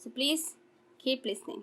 So please keep listening.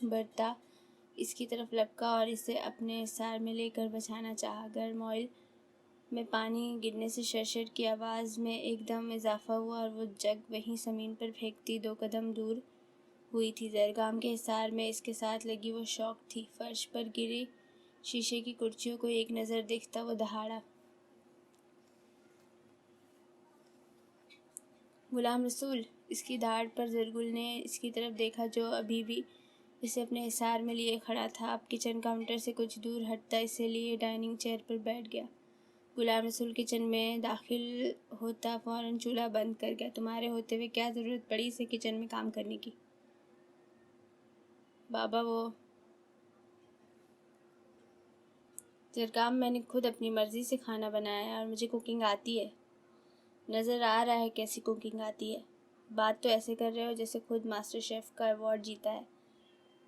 برتا اس کی طرف لپکا اور اسے اپنے حصار میں لے کر بچھانا چاہا۔ گرم آئل میں پانی گرنے سے شرشر کی آواز میں ایک دم اضافہ ہوا اور وہ جگ وہیں زمین پر پھینکتی 2 قدم دور ہوئی تھی۔ زرگام کے حصار میں اس کے ساتھ لگی وہ شوق تھی۔ فرش پر گری شیشے کی کرسیوں کو ایک نظر دیکھتا وہ دہاڑا، غلام رسول! اس کی دھاڑ پر زرگل نے اس کی طرف دیکھا جو ابھی بھی اسے اپنے حصار میں لیے کھڑا تھا۔ اب کچن کاؤنٹر سے کچھ دور ہٹتا اسے لیے ڈائننگ چیئر پر بیٹھ گیا۔ غلام رسول کچن میں داخل ہوتا فوراً چولہا بند کر گیا۔ تمہارے ہوتے ہوئے کیا ضرورت پڑی اسے کچن میں کام کرنے کی؟ بابا وہ زرگام، میں نے خود اپنی مرضی سے کھانا بنایا ہے اور مجھے کوکنگ آتی ہے۔ نظر آ رہا ہے کیسی کوکنگ آتی ہے۔ بات تو ایسے کر رہے ہو جیسے خود ماسٹر شیف کا ایوارڈ جیتا ہے۔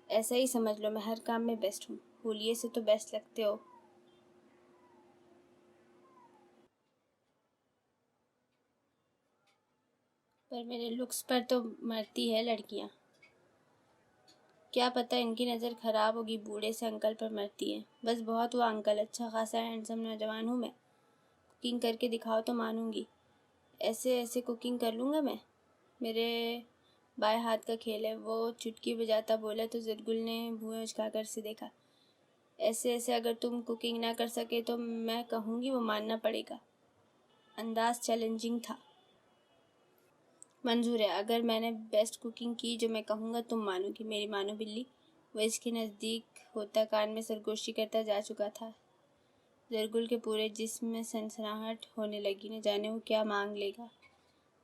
ایسا ہی سمجھ لو، میں ہر کام میں بیسٹ ہوں۔ حولیے سے تو بیسٹ لگتے ہو۔ پر میرے لکس پر تو مرتی ہے لڑکیاں۔ کیا پتہ ان کی نظر خراب ہوگی، بوڑھے سے انکل پر مرتی ہیں۔ بس بہت ہوا انکل، اچھا خاصا ہینڈسم نوجوان ہوں میں۔ کوکنگ کر کے دکھاؤ تو مانوں گی۔ ایسے ایسے کوکنگ کر لوں گا میں؟ میرے بائیں ہاتھ کا کھیل ہے، وہ چٹکی بجاتا بولا تو زرگل نے بھویں اچکا کر اسے دیکھا۔ ایسے ایسے اگر تم کوکنگ نہ کر سکے تو میں کہوں گی وہ ماننا پڑے گا۔ انداز چیلنجنگ تھا۔ منظور ہے، اگر میں نے بیسٹ کوکنگ کی جو میں کہوں گا تم مانو گی، میری مانو بلی۔ وہ اس کے نزدیک ہوتا کان میں سرگوشی کرتا جا چکا تھا۔ زرگل کے پورے جسم میں سنسناہٹ ہونے لگی، نہ جانے وہ کیا مانگ لے گا،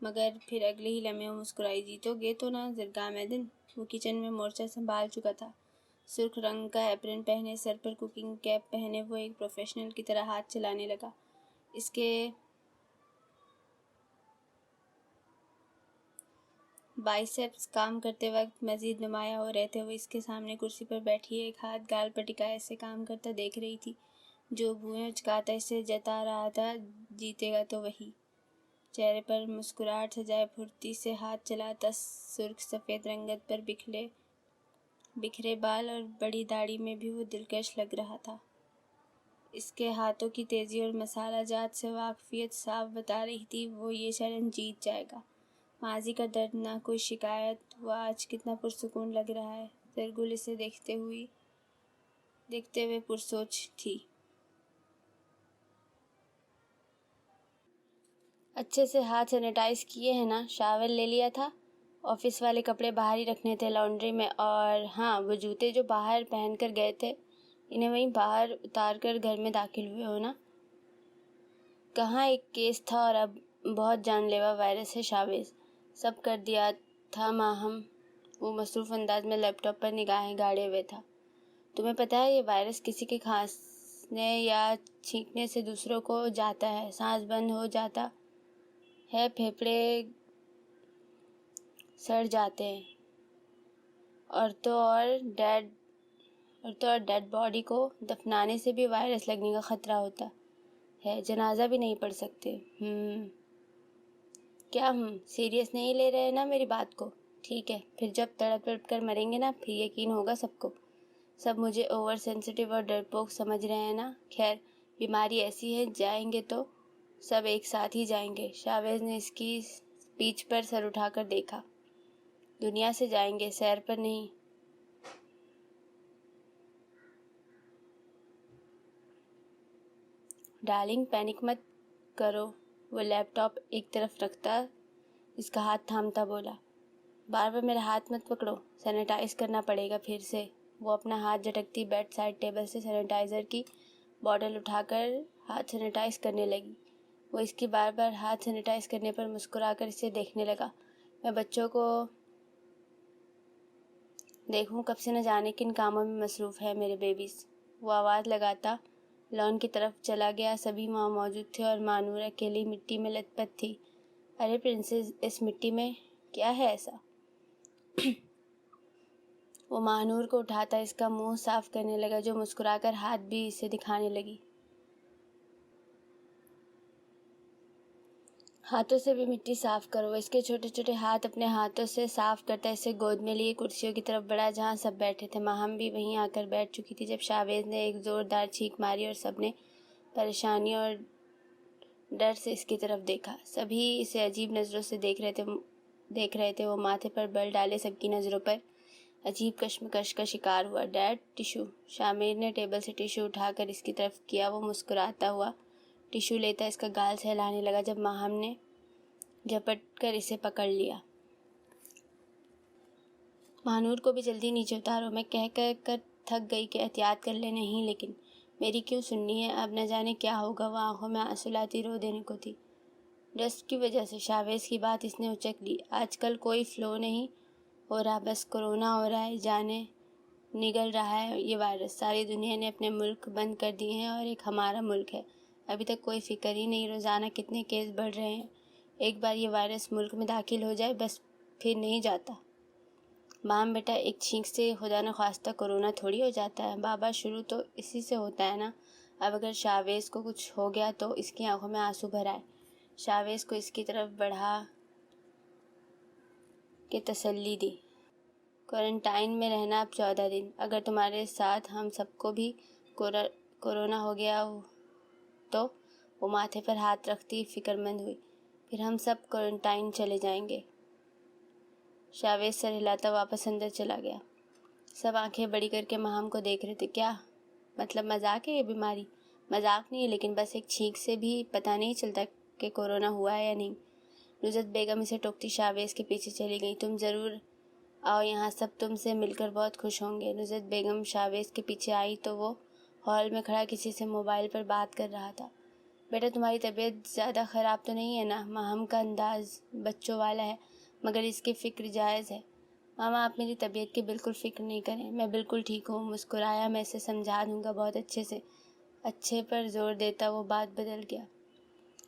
مگر پھر اگلے ہی لمحے وہ مسکرائی۔ جیتو گے تو نہ زرگام دن؟ وہ کچن میں مورچہ سنبھال چکا تھا۔ سرخ رنگ کا ایپرن پہنے، سر پر کوکنگ کیپ پہنے وہ ایک پروفیشنل کی طرح ہاتھ چلانے لگا۔ اس کے بائیسیپس کام کرتے وقت مزید نمایاں ہو رہے تھے۔ وہ اس کے سامنے کرسی پر بیٹھی ایک ہاتھ گال پر ٹکائے اسے کام کرتا دیکھ رہی تھی، جو بھویں اچکاتا اسے جتا رہا تھا جیتے گا تو وہی۔ چہرے پر مسکراہٹ سجائے پھرتی سے ہاتھ چلاتا، سرخ سفید رنگت پر بکھرے بال اور بڑی داڑھی میں بھی وہ دلکش لگ رہا تھا۔ اس کے ہاتھوں کی تیزی اور مسالہ جات سے واقفیت صاف بتا رہی تھی وہ یہ چیلنج جیت جائے گا۔ ماضی کا درد، نہ کوئی شکایت، وہ آج کتنا پرسکون لگ رہا ہے۔ زرگل اسے دیکھتے ہوئے پرسوچ تھی۔ اچھے سے ہاتھ سینیٹائز کیے ہیں نا؟ شاور لے لیا تھا؟ آفس والے کپڑے باہر ہی رکھنے تھے لانڈری میں، اور ہاں وہ جوتے جو باہر پہن کر گئے تھے انہیں وہیں باہر اتار کر گھر میں داخل ہوئے ہو نا؟ کہاں ایک کیس تھا اور اب بہت جان لیوا وائرس ہے شاویز۔ سب کر دیا تھا ماہم۔ وہ مصروف انداز میں لیپ ٹاپ پر نگاہیں گاڑے ہوئے تھا۔ تمہیں پتہ ہے یہ وائرس کسی کے کھانسنے یا چھینکنے سے دوسروں کو جاتا ہے، سانس بند ہو جاتا ہے، پھیپھڑے سڑ جاتے ہیں، اور تو اور ڈیڈ باڈی کو دفنانے سے بھی وائرس لگنے کا خطرہ ہوتا ہے، جنازہ بھی نہیں پڑھ سکتے۔ کیا سیریس نہیں لے رہے نا میری بات کو؟ ٹھیک ہے، پھر جب تڑپ تڑپ کر مریں گے نا پھر یقین ہوگا سب کو۔ سب مجھے اوور سینسٹیو اور ڈرپوک سمجھ رہے ہیں نا؟ خیر، بیماری ایسی ہے، جائیں گے تو سب ایک ساتھ ہی جائیں گے۔ شاویز نے اس کی پیٹھ پر سر اٹھا کر دیکھا۔ دنیا سے جائیں گے، سیر پر نہیں۔ ڈارلنگ پینک مت کرو، وہ لیپ ٹاپ ایک طرف رکھتا اس کا ہاتھ تھامتا بولا۔ بار بار میرا ہاتھ مت پکڑو، سینیٹائز کرنا پڑے گا پھر سے۔ وہ اپنا ہاتھ جھٹکتی بیڈ سائڈ ٹیبل سے سینیٹائزر کی بوتل اٹھا کر ہاتھ سینیٹائز کرنے لگی۔ وہ اس کی بار بار ہاتھ سینیٹائز کرنے پر مسکرا کر اسے دیکھنے لگا۔ میں بچوں کو دیکھوں کب سے نہ جانے کن کاموں میں مصروف ہے میرے بیبیز۔ وہ آواز لگاتا لان کی طرف چلا گیا۔ سبھی وہاں موجود تھے اور مانور اکیلی مٹی میں لت پت تھی۔ ارے پرنسس، اس مٹی میں کیا ہے ایسا؟ وہ مانور کو اٹھاتا اس کا منہ صاف کرنے لگا، جو مسکرا کر ہاتھ بھی اسے دکھانے لگی۔ ہاتھوں سے بھی مٹی صاف کرو۔ اس کے چھوٹے چھوٹے ہاتھ اپنے ہاتھوں سے صاف کرتا اسے گود میں لیے کرسیوں کی طرف بڑھا جہاں سب بیٹھے تھے۔ ماہم بھی وہیں آ کر بیٹھ چکی تھی جب شاویز نے ایک زوردار چیخ ماری اور سب نے پریشانی اور ڈر سے اس کی طرف دیکھا۔ سبھی اسے عجیب نظروں سے دیکھ رہے تھے۔ وہ ماتھے پر بل ڈالے سب کی نظروں پر عجیب کشمکش کا شکار ہوا۔ Dead, tissue. شامر نے ٹیبل سے ٹیشو اٹھا کر اس کی طرف کیا۔ وہ مسکراتا ہوا ٹیشو لیتا اس کا گال سہلانے لگا جب ماہم نے جھپٹ کر اسے پکڑ لیا۔ مہنور کو بھی جلدی نیچے اتارو۔ میں کہہ کر تھک گئی کہ احتیاط کر لے۔ نہیں لیکن میری کیوں سننی ہے؟ اب نہ جانے کیا ہوگا۔ وہ آنکھوں میں آنسو لاتی رو دینے کو تھی۔ ڈسٹ کی وجہ سے شاویز کی بات اس نے اچک لی۔ آج کل کوئی فلو نہیں ہو رہا، بس کورونا ہو رہا ہے۔ جانے نگل رہا ہے یہ وائرس۔ ساری دنیا نے اپنے ملک بند کر دیے ہیں اور ایک ہمارا ملک ہے۔ ابھی تک کوئی فکر ہی نہیں۔ روزانہ کتنے کیس بڑھ رہے ہیں۔ ایک بار یہ وائرس ملک میں داخل ہو جائے بس پھر نہیں جاتا۔ مام بیٹا، ایک چھینک سے خدا نخواستہ کورونا تھوڑی ہو جاتا ہے۔ بابا، شروع تو اسی سے ہوتا ہے نا۔ اب اگر شاویز کو کچھ ہو گیا تو اس کی آنکھوں میں آنسو بھر آئے۔ شاویز کو اس کی طرف بڑھا کے تسلی دی۔ کوارنٹائن میں رہنا اب 14 دن۔ اگر تمہارے ساتھ ہم سب کو بھی کورونا ہو گیا تو؟ وہ ماتھے پر ہاتھ رکھتی فکر مند ہوئی۔ پھر ہم سب کوارنٹائن چلے جائیں گے۔ شاویز سر ہلاتا واپس اندر چلا گیا۔ سب آنکھیں بڑی کر کے ماہم کو دیکھ رہے تھے۔ کیا مطلب مذاق ہے یہ بیماری؟ مذاق نہیں ہے، لیکن بس ایک چھینک سے بھی پتہ نہیں چلتا کہ کورونا ہوا ہے یا نہیں۔ نصرت بیگم اسے ٹوکتی شاویز کے پیچھے چلی گئی۔ تم ضرور آؤ یہاں، سب تم سے مل کر بہت خوش ہوں گے۔ نصرت بیگم شاویز کے پیچھے آئی تو وہ ہال میں کھڑا کسی سے موبائل پر بات کر رہا تھا۔ بیٹا، تمہاری طبیعت زیادہ خراب تو نہیں ہے نا؟ ماہم کا انداز بچوں والا ہے مگر اس کی فکر جائز ہے۔ ماما، آپ میری طبیعت کی بالکل فکر نہیں کریں، میں بالکل ٹھیک ہوں۔ مسکرایا، میں اسے سمجھا دوں گا بہت اچھے سے۔ اچھے پر زور دیتا وہ بات بدل گیا۔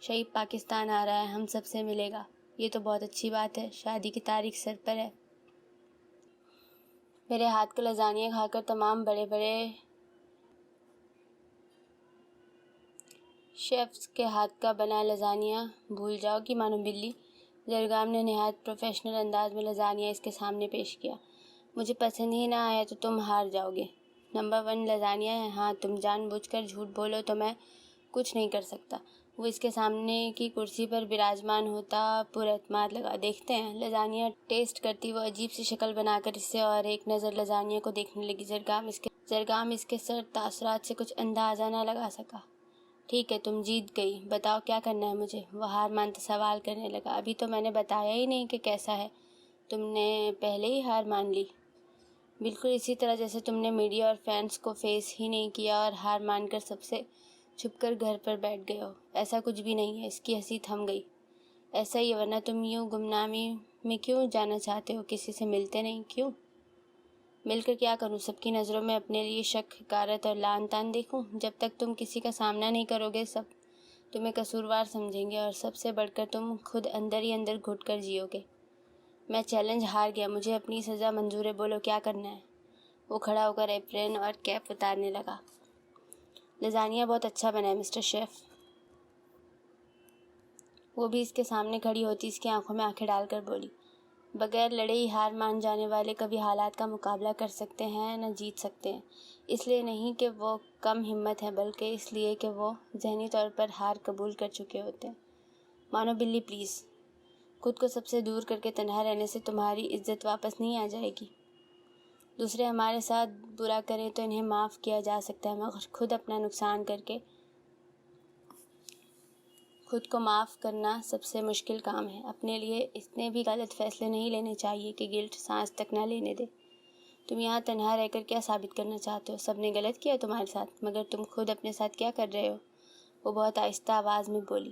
شعیب پاکستان آ رہا ہے، ہم سب سے ملے گا۔ یہ تو بہت اچھی بات ہے۔ شادی کی تاریخ سر پر ہے۔ میرے ہاتھ کا لازانیہ کھا کر تمام بڑے بڑے شیفز کے ہاتھ کا بنا لازانیہ بھول جاؤ گی مانو بلی۔ زرگام نے نہایت پروفیشنل انداز میں لازانیہ اس کے سامنے پیش کیا۔ مجھے پسند ہی نہ آیا تو تم ہار جاؤ گے۔ نمبر 1 لازانیہ ہے۔ ہاں، تم جان بوجھ کر جھوٹ بولو تو میں کچھ نہیں کر سکتا۔ وہ اس کے سامنے کی کرسی پر براجمان ہوتا پر اعتماد لگا۔ دیکھتے ہیں۔ لازانیہ ٹیسٹ کرتی وہ عجیب سی شکل بنا کر اس سے اور ایک نظر لازانیہ کو دیکھنے لگی۔ زرگام اس کے سر تاثرات سے کچھ اندازہ نہ لگا سکا۔ ٹھیک ہے، تم جیت گئی۔ بتاؤ کیا کرنا ہے مجھے؟ وہ ہار مانتا سوال کرنے لگا۔ ابھی تو میں نے بتایا ہی نہیں کہ کیسا ہے۔ تم نے پہلے ہی ہار مان لی؟ بالکل اسی طرح جیسے تم نے میڈیا اور فینس کو فیس ہی نہیں کیا اور ہار مان کر سب سے چھپ کر گھر پر بیٹھ گئے ہو۔ ایسا کچھ بھی نہیں ہے۔ اس کی ہنسی تھم گئی۔ ایسا ہی ہے، ورنہ تم یوں گمنامی میں کیوں جانا چاہتے ہو؟ کسی سے ملتے نہیں؟ کیوں؟ مل کر کیا کروں؟ سب کی نظروں میں اپنے لیے شک، حقارت اور لعن طعن دیکھوں؟ جب تک تم کسی کا سامنا نہیں کرو گے سب تمہیں قصوروار سمجھیں گے اور سب سے بڑھ کر تم خود اندر ہی اندر گھٹ کر جیو گے۔ میں چیلنج ہار گیا۔ مجھے اپنی سزا منظور ہے۔ بولو کیا کرنا ہے؟ وہ کھڑا ہو کر ایپرن اور کیپ اتارنے لگا۔ لازانیہ بہت اچھا بنا ہے مسٹر شیف۔ وہ بھی اس کے سامنے کھڑی ہوتی اس کی آنکھوں میں آنکھیں ڈال کر بولی۔ بغیر لڑے ہی ہار مان جانے والے کبھی حالات کا مقابلہ کر سکتے ہیں نہ جیت سکتے ہیں۔ اس لیے نہیں کہ وہ کم ہمت ہیں بلکہ اس لیے کہ وہ ذہنی طور پر ہار قبول کر چکے ہوتے ہیں۔ مانو بلی پلیز، خود کو سب سے دور کر کے تنہا رہنے سے تمہاری عزت واپس نہیں آ جائے گی۔ دوسرے ہمارے ساتھ برا کریں تو انہیں معاف کیا جا سکتا ہے مگر خود اپنا نقصان کر کے خود کو معاف کرنا سب سے مشکل کام ہے۔ اپنے لیے اتنے بھی غلط فیصلے نہیں لینے چاہیے کہ گلٹ سانس تک نہ لینے دے۔ تم یہاں تنہا رہ کر کیا ثابت کرنا چاہتے ہو؟ سب نے غلط کیا تمہارے ساتھ، مگر تم خود اپنے ساتھ کیا کر رہے ہو؟ وہ بہت آہستہ آواز میں بولی۔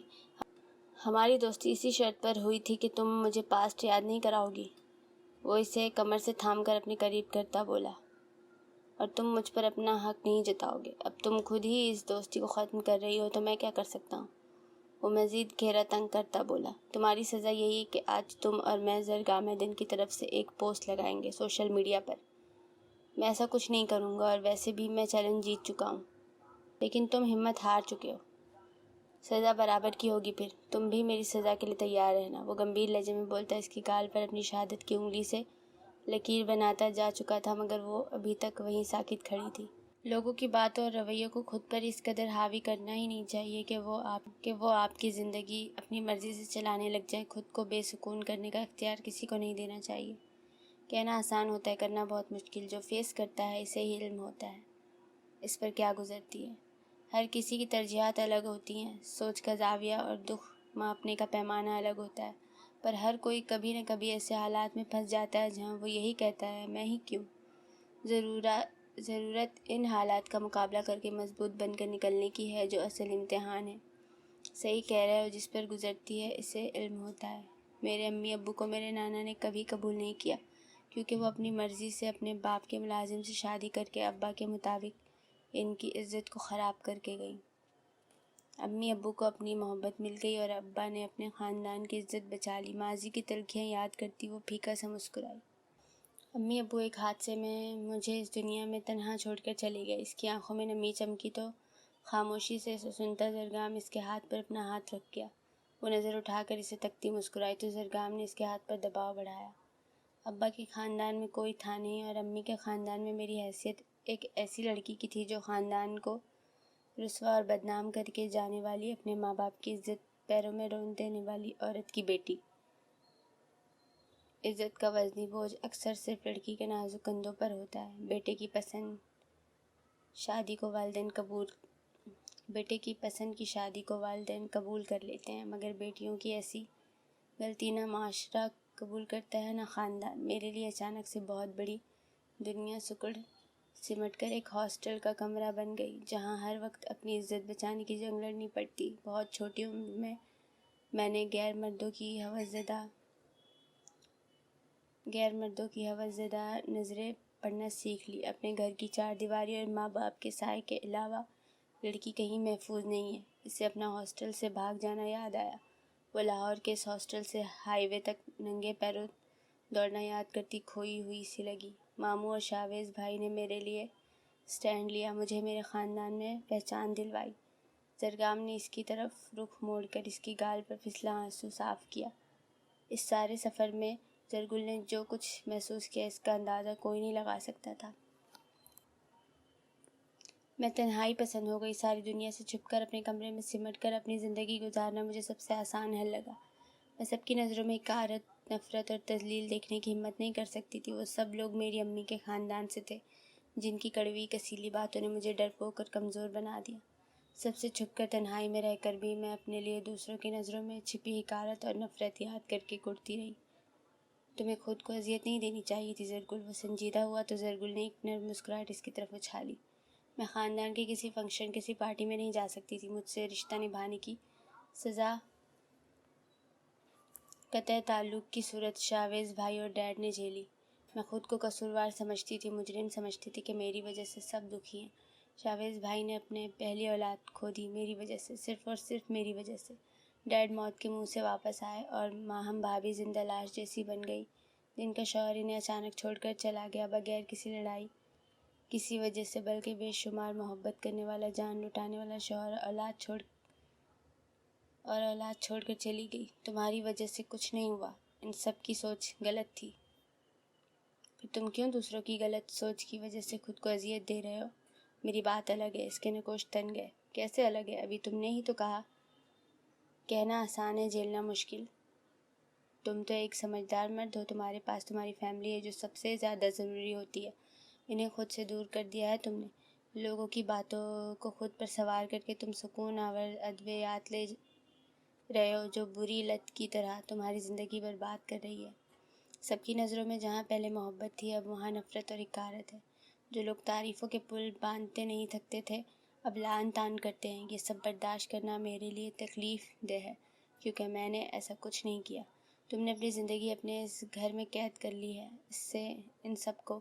ہماری دوستی اسی شرط پر ہوئی تھی کہ تم مجھے پاسٹ یاد نہیں کراؤ گی۔ وہ اسے کمر سے تھام کر اپنے قریب کرتا بولا۔ اور تم مجھ پر اپنا حق نہیں جتاؤ گے۔ اب تم خود ہی اس دوستی کو ختم کر رہی ہو تو میں کیا کر سکتا ہوں؟ وہ مزید گھیرا تنگ کرتا بولا۔ تمہاری سزا یہی کہ آج تم اور میں زرگام دن کی طرف سے ایک پوسٹ لگائیں گے سوشل میڈیا پر۔ میں ایسا کچھ نہیں کروں گا اور ویسے بھی میں چیلنج جیت چکا ہوں، لیکن تم ہمت ہار چکے ہو۔ سزا برابر کی ہوگی، پھر تم بھی میری سزا کے لیے تیار رہنا، وہ گمبھیر لہجے میں بولتا اس کی گال پر اپنی شہادت کی انگلی سے لکیر بناتا جا چکا تھا، مگر وہ ابھی تک وہیں ساکت کھڑی تھی۔ لوگوں کی باتوں اور رویوں کو خود پر اس قدر حاوی کرنا ہی نہیں چاہیے کہ وہ آپ کی زندگی اپنی مرضی سے چلانے لگ جائیں۔ خود کو بے سکون کرنے کا اختیار کسی کو نہیں دینا چاہیے۔ کہنا آسان ہوتا ہے، کرنا بہت مشکل۔ جو فیس کرتا ہے اسے ہی علم ہوتا ہے اس پر کیا گزرتی ہے۔ ہر کسی کی ترجیحات الگ ہوتی ہیں، سوچ کا زاویہ اور دکھ ماپنے کا پیمانہ الگ ہوتا ہے، پر ہر کوئی کبھی نہ کبھی ایسے حالات میں پھنس جاتا ہے جہاں وہ یہی کہتا ہے میں ہی کیوں۔ ضرورت ان حالات کا مقابلہ کر کے مضبوط بن کر نکلنے کی ہے جو اصل امتحان ہے۔ صحیح کہہ رہے ہو، جس پر گزرتی ہے اسے علم ہوتا ہے۔ میرے امی ابو کو میرے نانا نے کبھی قبول نہیں کیا، کیونکہ وہ اپنی مرضی سے اپنے باپ کے ملازم سے شادی کر کے ابا کے مطابق ان کی عزت کو خراب کر کے گئی۔ امی ابو کو اپنی محبت مل گئی اور ابا نے اپنے خاندان کی عزت بچا لی۔ ماضی کی تلخیاں یاد کرتی وہ پھیکا سا مسکرائی۔ امی ابو ایک حادثے میں مجھے اس دنیا میں تنہا چھوڑ کر چلے گئے۔ اس کی آنکھوں میں نمی چمکی تو خاموشی سے اسے سنتا زرگام اس کے ہاتھ پر اپنا ہاتھ رکھ گیا۔ وہ نظر اٹھا کر اسے تکتی مسکرائی تو زرگام نے اس کے ہاتھ پر دباؤ بڑھایا۔ ابا کے خاندان میں کوئی تھا نہیں اور امی کے خاندان میں میری حیثیت ایک ایسی لڑکی کی تھی جو خاندان کو رسوا اور بدنام کر کے جانے والی، اپنے ماں باپ کی عزت پیروں میں رون دینے والی عورت کی بیٹی۔ عزت کا وزنی بوجھ اکثر صرف لڑکی کے نازک کندھوں پر ہوتا ہے۔ بیٹے کی پسند کی شادی کو والدین قبول کر لیتے ہیں، مگر بیٹیوں کی ایسی غلطی نہ معاشرہ قبول کرتا ہے نہ خاندان۔ میرے لیے اچانک سے بہت بڑی دنیا سمٹ کر ایک ہاسٹل کا کمرہ بن گئی، جہاں ہر وقت اپنی عزت بچانے کی جنگ لڑنی پڑتی۔ بہت چھوٹی عمر میں نے غیر مردوں کی ہوس زدہ نظریں پڑھنا سیکھ لی۔ اپنے گھر کی چار دیواری اور ماں باپ کے سائے کے علاوہ لڑکی کہیں محفوظ نہیں ہے۔ اسے اپنا ہاسٹل سے بھاگ جانا یاد آیا۔ وہ لاہور کے اس ہاسٹل سے ہائی وے تک ننگے پیروں دوڑنا یاد کرتی کھوئی ہوئی سی لگی۔ ماموں اور شاویز بھائی نے میرے لیے سٹینڈ لیا، مجھے میرے خاندان میں پہچان دلوائی۔ زرگام نے اس کی طرف رخ موڑ کر اس کی گال پر پھسلا آنسو صاف کیا۔ اس سارے سفر میں زرگل نے جو کچھ محسوس کیا اس کا اندازہ کوئی نہیں لگا سکتا تھا۔ میں تنہائی پسند ہو گئی۔ ساری دنیا سے چھپ کر اپنے کمرے میں سمٹ کر اپنی زندگی گزارنا مجھے سب سے آسان حل لگا۔ میں سب کی نظروں میں حقارت، نفرت اور تذلیل دیکھنے کی ہمت نہیں کر سکتی تھی۔ وہ سب لوگ میری امی کے خاندان سے تھے، جن کی کڑوی کسیلی باتوں نے مجھے ڈرپوک اور کمزور بنا دیا۔ سب سے چھپ کر تنہائی میں رہ کر بھی میں اپنے لیے دوسروں کی نظروں میں چھپی حقارت اور نفرت یاد کر کے کڑتی رہی۔ تمہیں خود کو اذیت نہیں دینی چاہیے تھی زرگل۔ وہ سنجیدہ ہوا تو زرگل نے ایک نرم مسکراہٹ اس کی طرف اچھالی۔ میں خاندان کے کسی فنکشن، کسی پارٹی میں نہیں جا سکتی تھی۔ مجھ سے رشتہ نبھانے کی سزا قطع تعلق کی صورت شاویز بھائی اور ڈیڈ نے جھیلی۔ میں خود کو قصوروار سمجھتی تھی، مجرم سمجھتی تھی کہ میری وجہ سے سب دکھی ہیں۔ شاویز بھائی نے اپنے پہلی اولاد کھو دی میری وجہ سے، صرف اور صرف میری وجہ سے۔ ڈیڈ موت کے منہ سے واپس آئے اور ماہم بھابھی زندہ لاش جیسی بن گئی، جن کا شوہر انہیں اچانک چھوڑ کر چلا گیا، بغیر کسی لڑائی، کسی وجہ سے، بلکہ بے شمار محبت کرنے والا، جان لٹانے والا شوہر اولاد چھوڑ کر چلی گئی۔ تمہاری وجہ سے کچھ نہیں ہوا، ان سب کی سوچ غلط تھی۔ پھر تم کیوں دوسروں کی غلط سوچ کی وجہ سے خود کو اذیت دے رہے ہو؟ میری بات الگ ہے۔ اس کے نکوش تن گئے۔ کیسے الگ ہے؟ ابھی تم نے ہی تو کہا کہنا آسان ہے، جھیلنا مشکل۔ تم تو ایک سمجھدار مرد ہو، تمہارے پاس تمہاری فیملی ہے جو سب سے زیادہ ضروری ہوتی ہے، انہیں خود سے دور کر دیا ہے تم نے۔ لوگوں کی باتوں کو خود پر سوار کر کے تم سکون آور ادویات لے رہے ہو جو بری لت کی طرح تمہاری زندگی برباد کر رہی ہے۔ سب کی نظروں میں جہاں پہلے محبت تھی، اب وہاں نفرت اور حقارت ہے۔ جو لوگ تعریفوں کے پل باندھتے نہیں تھکتے تھے، اب لعن طعن کرتے ہیں۔ یہ سب برداشت کرنا میرے لیے تکلیف دہ ہے، کیونکہ میں نے ایسا کچھ نہیں کیا۔ تم نے اپنی زندگی اپنے اس گھر میں قید کر لی ہے۔ اس سے ان سب کو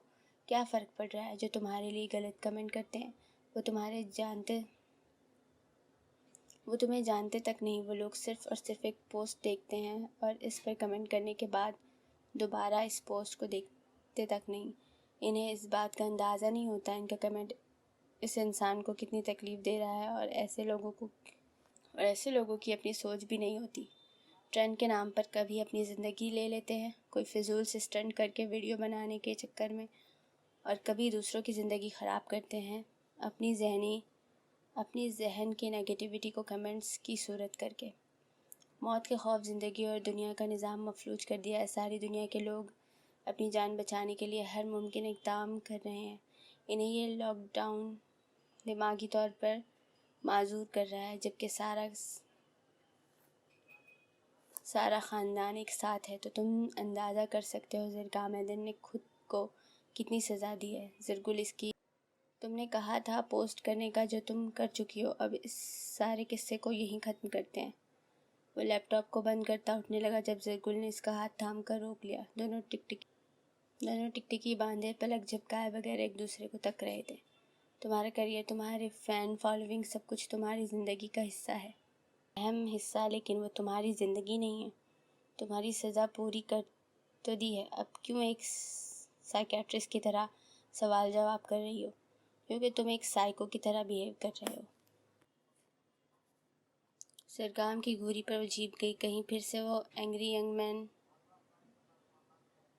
کیا فرق پڑ رہا ہے جو تمہارے لیے غلط کمنٹ کرتے ہیں؟ وہ تمہیں جانتے تک نہیں۔ وہ لوگ صرف اور صرف ایک پوسٹ دیکھتے ہیں اور اس پر کمنٹ کرنے کے بعد دوبارہ اس پوسٹ کو دیکھتے تک نہیں۔ انہیں اس بات کا اندازہ نہیں ہوتا ان کا کمنٹ اس انسان کو کتنی تکلیف دے رہا ہے، اور ایسے لوگوں کو اور ایسے لوگوں کی اپنی سوچ بھی نہیں ہوتی۔ ٹرینڈ کے نام پر کبھی اپنی زندگی لے لیتے ہیں، کوئی فضول سے اسٹنٹ کر کے ویڈیو بنانے کے چکر میں، اور کبھی دوسروں کی زندگی خراب کرتے ہیں اپنی ذہن کی نیگیٹیوٹی کو کمنٹس کی صورت کر کے۔ موت کے خوف زندگی اور دنیا کا نظام مفلوج کر دیا ہے۔ ساری دنیا کے لوگ اپنی جان بچانے کے لیے ہر ممکن اقدام کر رہے ہیں۔ انہیں یہ لاک ڈاؤن دماغی طور پر معذور کر رہا ہے، جبکہ سارا خاندان ایک ساتھ ہے۔ تو تم اندازہ کر سکتے ہو زرگا میدن نے خود کو کتنی سزا دی ہے۔ زرگل، اس کی تم نے کہا تھا پوسٹ کرنے کا جو تم کر چکی ہو۔ اب اس سارے قصے کو یہیں ختم کرتے ہیں۔ وہ لیپ ٹاپ کو بند کرتا اٹھنے لگا جب زرگل نے اس کا ہاتھ تھام کر روک لیا۔ دونوں ٹکٹکی باندھے پلک جھپکائے بغیر ایک دوسرے کو تک رہے تھے۔ تمہارا کیریئر، تمہارے فین فالوئنگ، سب کچھ تمہاری زندگی کا حصہ ہے، اہم حصہ، لیکن وہ تمہاری زندگی نہیں ہے۔ تمہاری سزا پوری کر تو دی ہے، اب کیوں ایک سائیکیٹرسٹ کی طرح سوال جواب کر رہی ہو؟ کیونکہ تم ایک سائیکو کی طرح بیہیو کر رہے ہو۔ سرگام کی گھوری پر وہ جھیپ گئی، کہیں پھر سے وہ اینگری ینگ مین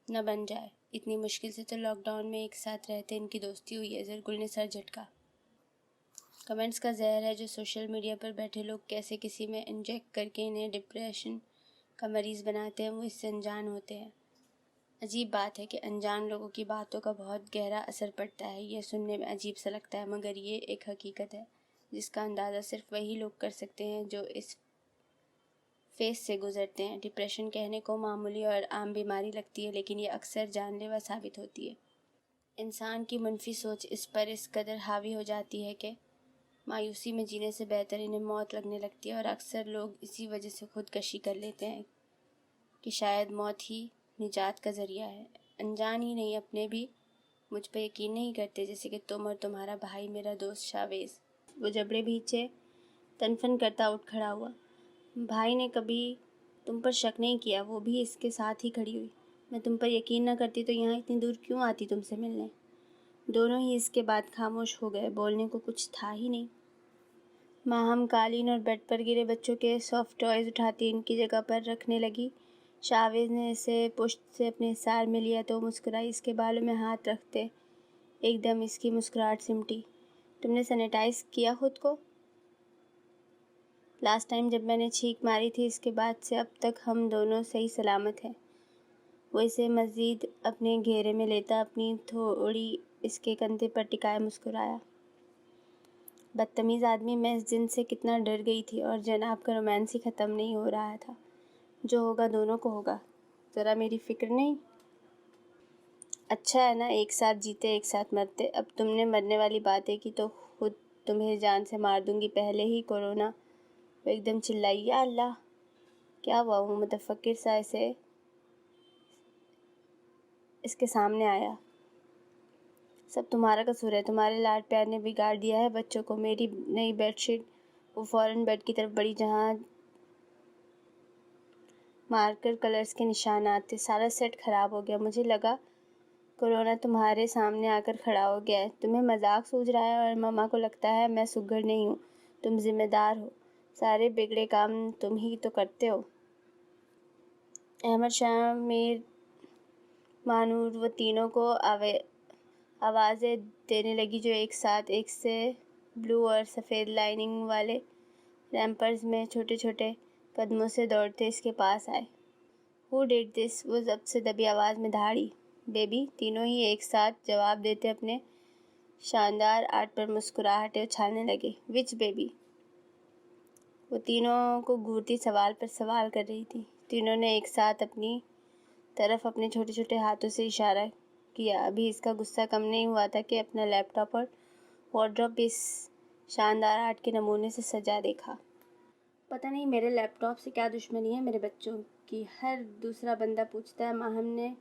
نہ بن جائے۔ اتنی مشکل سے تو لاک ڈاؤن میں ایک ساتھ رہتے ان کی دوستی ہوئی ہے۔ زرگل نے سر جھٹکا۔ کمنٹس کا زہر ہے جو سوشل میڈیا پر بیٹھے لوگ کیسے کسی میں انجیکٹ کر کے انہیں ڈپریشن کا مریض بناتے ہیں، وہ اس سے انجان ہوتے ہیں۔ عجیب بات ہے کہ انجان لوگوں کی باتوں کا بہت گہرا اثر پڑتا ہے۔ یہ سننے میں عجیب سا لگتا ہے، مگر یہ ایک حقیقت ہے جس کا اندازہ صرف وہی لوگ کر سکتے ہیں جو اس فیز سے گزرتے ہیں۔ ڈپریشن کہنے کو معمولی اور عام بیماری لگتی ہے، لیکن یہ اکثر جان لیوا ثابت ہوتی ہے۔ انسان کی منفی سوچ اس پر اس قدر حاوی ہو جاتی ہے کہ مایوسی میں جینے سے بہتر انہیں موت لگنے لگتی ہے، اور اکثر لوگ اسی وجہ سے خودکشی کر لیتے ہیں کہ شاید موت ہی نجات کا ذریعہ ہے۔ انجان ہی نہیں، اپنے بھی مجھ پہ یقین نہیں کرتے، جیسے کہ تم اور تمہارا بھائی، میرا دوست شاویز۔ وہ جبڑے بھیچے تنفن کرتا اٹھ کھڑا ہوا۔ بھائی نے کبھی تم پر شک نہیں کیا، وہ بھی اس کے ساتھ ہی کھڑی ہوئی۔ میں تم پر یقین نہ کرتی تو یہاں اتنی دور کیوں آتی تم سے ملنے؟ دونوں ہی اس کے بعد خاموش ہو گئے، بولنے کو کچھ تھا ہی نہیں۔ ماہم قالین اور بیڈ پر گرے بچوں کے سافٹ ٹوائز اٹھاتی ان کی جگہ پر رکھنے لگی۔ شاویز نے اسے پشت سے اپنے حصار میں لیا تو مسکرائی، اس کے بالوں میں ہاتھ رکھتے ایک دم اس کی مسکراہٹ سمٹی۔ تم نے سینیٹائز کیا خود کو؟ لاسٹ ٹائم جب میں نے چھینک ماری تھی، اس کے بعد سے اب تک ہم دونوں صحیح سلامت ہیں۔ وہ اسے مزید اپنے گھیرے میں لیتا اپنی تھوڑی اس کے کندھے پر ٹکائے مسکرایا۔ بدتمیز آدمی، میں اس دن سے کتنا ڈر گئی تھی، اور جناب کا رومانس ہی ختم نہیں ہو رہا تھا۔ جو ہوگا دونوں کو ہوگا، ذرا میری فکر نہیں۔ اچھا ہے نا، ایک ساتھ جیتے ایک ساتھ مرتے۔ اب تم نے مرنے والی باتیں کی تو خود تمہیں جان سے مار دوں گی، پہلے ہی کورونا۔ وہ ایک دم چلائی، یا اللہ! کیا ہوا؟ وہ متفکر سا اس کے سامنے آیا۔ سب تمہارا قصور ہے، تمہارے لاڈ پیار نے بگاڑ دیا ہے بچوں کو۔ میری نئی بیڈ شیٹ۔ وہ فوراً بیڈ کی طرف بڑھی جہاں مارکر کلرز کے نشانات تھے۔ سارا سیٹ خراب ہو گیا۔ مجھے لگا کورونا تمہارے سامنے آ کر کھڑا ہو گیا ہے۔ تمہیں مذاق سوجھ رہا ہے، اور ماما کو لگتا ہے میں سگڑ نہیں ہوں، تم ذمہ دار ہو۔ سارے بگڑے کام تم ہی تو کرتے ہو۔ احمد شاہ، میر، مانور، وہ تینوں کو آوازیں دینے لگی جو ایک ساتھ ایک سے بلو اور سفید لائننگ والے ریمپرز میں چھوٹے چھوٹے قدموں سے دوڑتے اس کے پاس آئے۔ Who did this؟ وہ ضبط سے دبی آواز میں دہاڑی۔ بیبی۔ تینوں ہی ایک ساتھ جواب دیتے اپنے شاندار آرٹ پر مسکراہٹیں اچھالنے لگے۔ Which baby؟ وہ تینوں کو گھورتی سوال پر سوال کر رہی تھی۔ تینوں نے ایک ساتھ اپنی طرف اپنے چھوٹے چھوٹے ہاتھوں سے اشارہ کیا۔ ابھی اس کا غصہ کم نہیں ہوا تھا کہ اپنا لیپ ٹاپ اور وارڈروب بھی اس شاندار آرٹ کے نمونے سے سجا دیکھا۔ پتہ نہیں میرے لیپ ٹاپ سے کیا دشمنی ہے میرے بچوں کی، ہر دوسرا بندہ پوچھتا ہے ماہم نے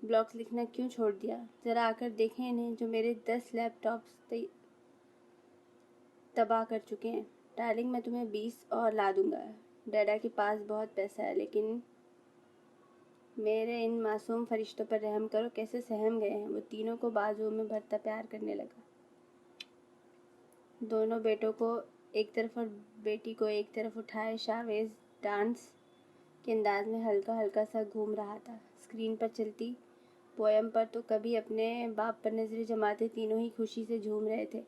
بلاگز لکھنا کیوں چھوڑ دیا؟ ذرا آ کر دیکھیں انہیں، جو میرے 10 لیپ ٹاپس تباہ کر چکے ہیں۔ ڈارلنگ، میں تمہیں 20 اور لا دوں گا۔ ڈیڈا کے پاس بہت پیسہ ہے، لیکن میرے ان معصوم فرشتوں پر رحم کرو، کیسے سہم گئے ہیں۔ وہ تینوں کو بازوؤں میں بھرتا پیار کرنے لگا۔ دونوں بیٹوں کو ایک طرف اور بیٹی کو ایک طرف اٹھائے شاویز ڈانس کے انداز میں ہلکا ہلکا سا گھوم رہا تھا۔ اسکرین پر چلتی پوئم پر تو کبھی اپنے باپ پر نظریں جماتے تینوں ہی خوشی سے جھوم رہے تھے۔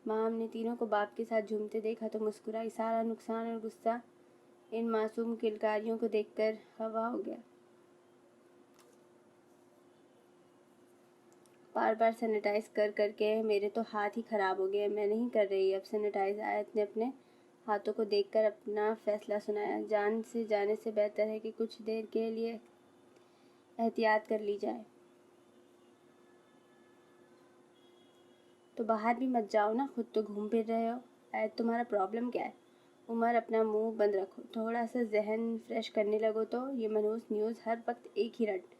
ماہم نے تینوں کو باپ کے ساتھ جھومتے دیکھا تو مسکرائی۔ سارا نقصان اور غصہ ان معصوم کلکاریوں کو دیکھ کر ہوا ہو گیا۔ بار بار سینیٹائز کر کر کے میرے تو ہاتھ ہی خراب ہو گئے۔ میں نہیں کر رہی اب سینیٹائز۔ آیت نے اپنے ہاتھوں کو دیکھ کر اپنا فیصلہ سنایا۔ جان سے جانے سے بہتر ہے کہ کچھ دیر کے لیے احتیاط کر لی جائے۔ تو باہر بھی مت جاؤ نا، خود تو گھوم پھر رہے ہو۔ آیت تمہارا پرابلم کیا ہے؟ عمر اپنا منہ بند رکھو، تھوڑا سا ذہن فریش کرنے لگو تو یہ منحوس نیوز ہر وقت ایک ہی رٹ۔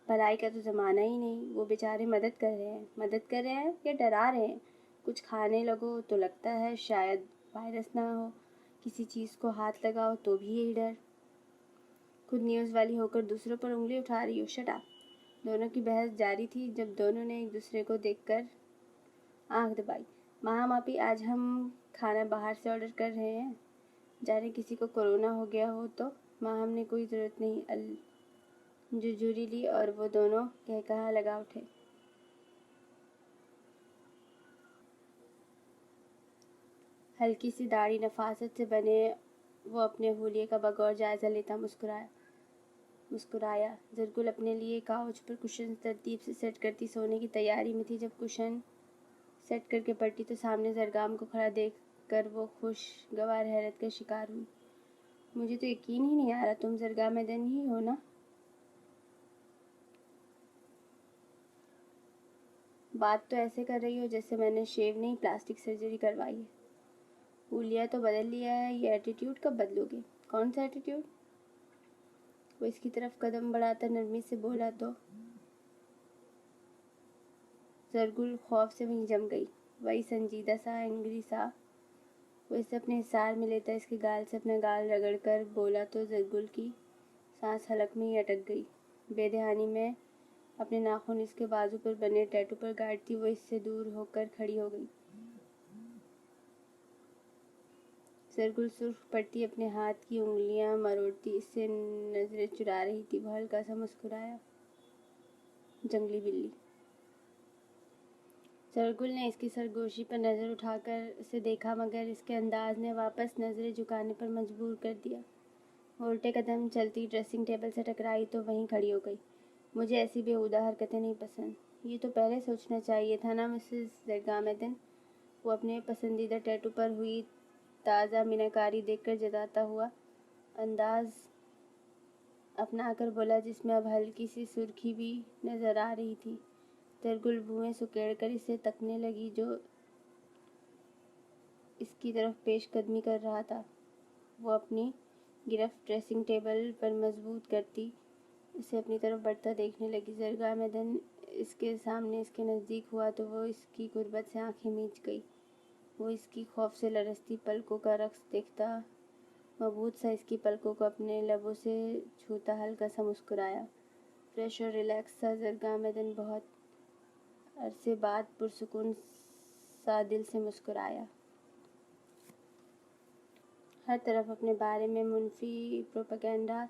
بھلائی کا تو زمانہ ہی نہیں۔ وہ بیچارے مدد کر رہے ہیں۔ مدد کر رہے ہیں یا ڈرا رہے ہیں؟ کچھ کھانے لگو تو لگتا ہے شاید وائرس نہ ہو، کسی چیز کو ہاتھ لگاؤ تو بھی یہی ڈر۔ خود نیوز والی ہو کر دوسروں پر انگلی اٹھا رہی ہو، شٹ اپ۔ دونوں کی بحث جاری تھی جب دونوں نے ایک دوسرے کو دیکھ کر آنکھ دبائی۔ ماہم آپی، آج ہم کھانا باہر سے آرڈر کر رہے ہیں، جانے کسی کو کورونا ہو گیا ہو تو۔ ماہم نے کوئی ضرورت نہیں جھرجھری لی اور وہ دونوں کہکہا لگا اٹھے۔ ہلکی سی داڑھی نفاست سے بنے وہ اپنے حلیے کا بغور جائزہ لیتا مسکرایا۔ زرگل اپنے لیے کاؤچ پر کشن ترتیب سے سیٹ کرتی سونے کی تیاری میں تھی۔ جب کشن سیٹ کر کے پلٹی تو سامنے زرگام کو کھڑا دیکھ کر وہ خوشگوار حیرت کا شکار ہوئی۔ مجھے تو یقین ہی نہیں آ رہا تم زرگام دن ہی ہو نا؟ بات تو ایسے کر رہی ہو جیسے میں نے شیو نہیں پلاسٹک سرجری کروائی ہے۔ حلیہ تو بدل لیا ہے، یہ ایٹیٹیوڈ کب بدلو گے؟ کون سا ایٹیٹیوڈ؟ وہ اس کی طرف قدم بڑھاتا نرمی سے بولا تو زرگل خوف سے وہیں جم گئی۔ وہی سنجیدہ سا اینگری سا وہ اسے اپنے حصار میں لیتا اس کے گال سے اپنا گال رگڑ کر بولا تو زرگل کی سانس حلق میں ہی اٹک گئی۔ بے دھیانی میں اپنے ناخن اس کے بازو پر بنے ٹیٹو پر گاڑتی وہ اس سے دور ہو کر کھڑی ہو گئی۔ زرگل سرخ پڑتی اپنے ہاتھ کی انگلیاں مروڑتی اس سے نظریں چرا رہی تھی۔ وہ ہلکا سا مسکرایا۔ جنگلی بلی۔ زرگل نے اس کی سرگوشی پر نظر اٹھا کر اسے دیکھا مگر اس کے انداز نے واپس نظریں جھکانے پر مجبور کر دیا۔ وہ الٹے قدم چلتی ڈریسنگ ٹیبل سے ٹکرائی تو وہیں کھڑی ہو گئی۔ مجھے ایسی بیہودہ حرکتیں نہیں پسند۔ یہ تو پہلے سوچنا چاہیے تھا نا مسز زرگامدن۔ وہ اپنے پسندیدہ ٹیٹو پر ہوئی تازہ میناکاری دیکھ کر جتاتا ہوا انداز اپنا کر بولا جس میں اب ہلکی سی سرخی بھی نظر آ رہی تھی۔ زرگل بھویں سکیڑ کر اسے تکنے لگی جو اس کی طرف پیش قدمی کر رہا تھا۔ وہ اپنی گرفت ڈریسنگ ٹیبل پر مضبوط کرتی اسے اپنی طرف بڑھتا دیکھنے لگی۔ زرگامدن اس کے سامنے اس کے نزدیک ہوا تو وہ اس کی قربت سے آنکھیں میچ گئی۔ وہ اس کی خوف سے لرزتی پلکوں کا رقص دیکھتا مبہوت سا اس کی پلکوں کو اپنے لبوں سے چھوتا ہلکا سا مسکرایا۔ فریش اور ریلیکس سا زرگامدن بہت عرصے بعد پرسکون سا دل سے مسکرایا۔ ہر طرف اپنے بارے میں منفی پروپیگنڈا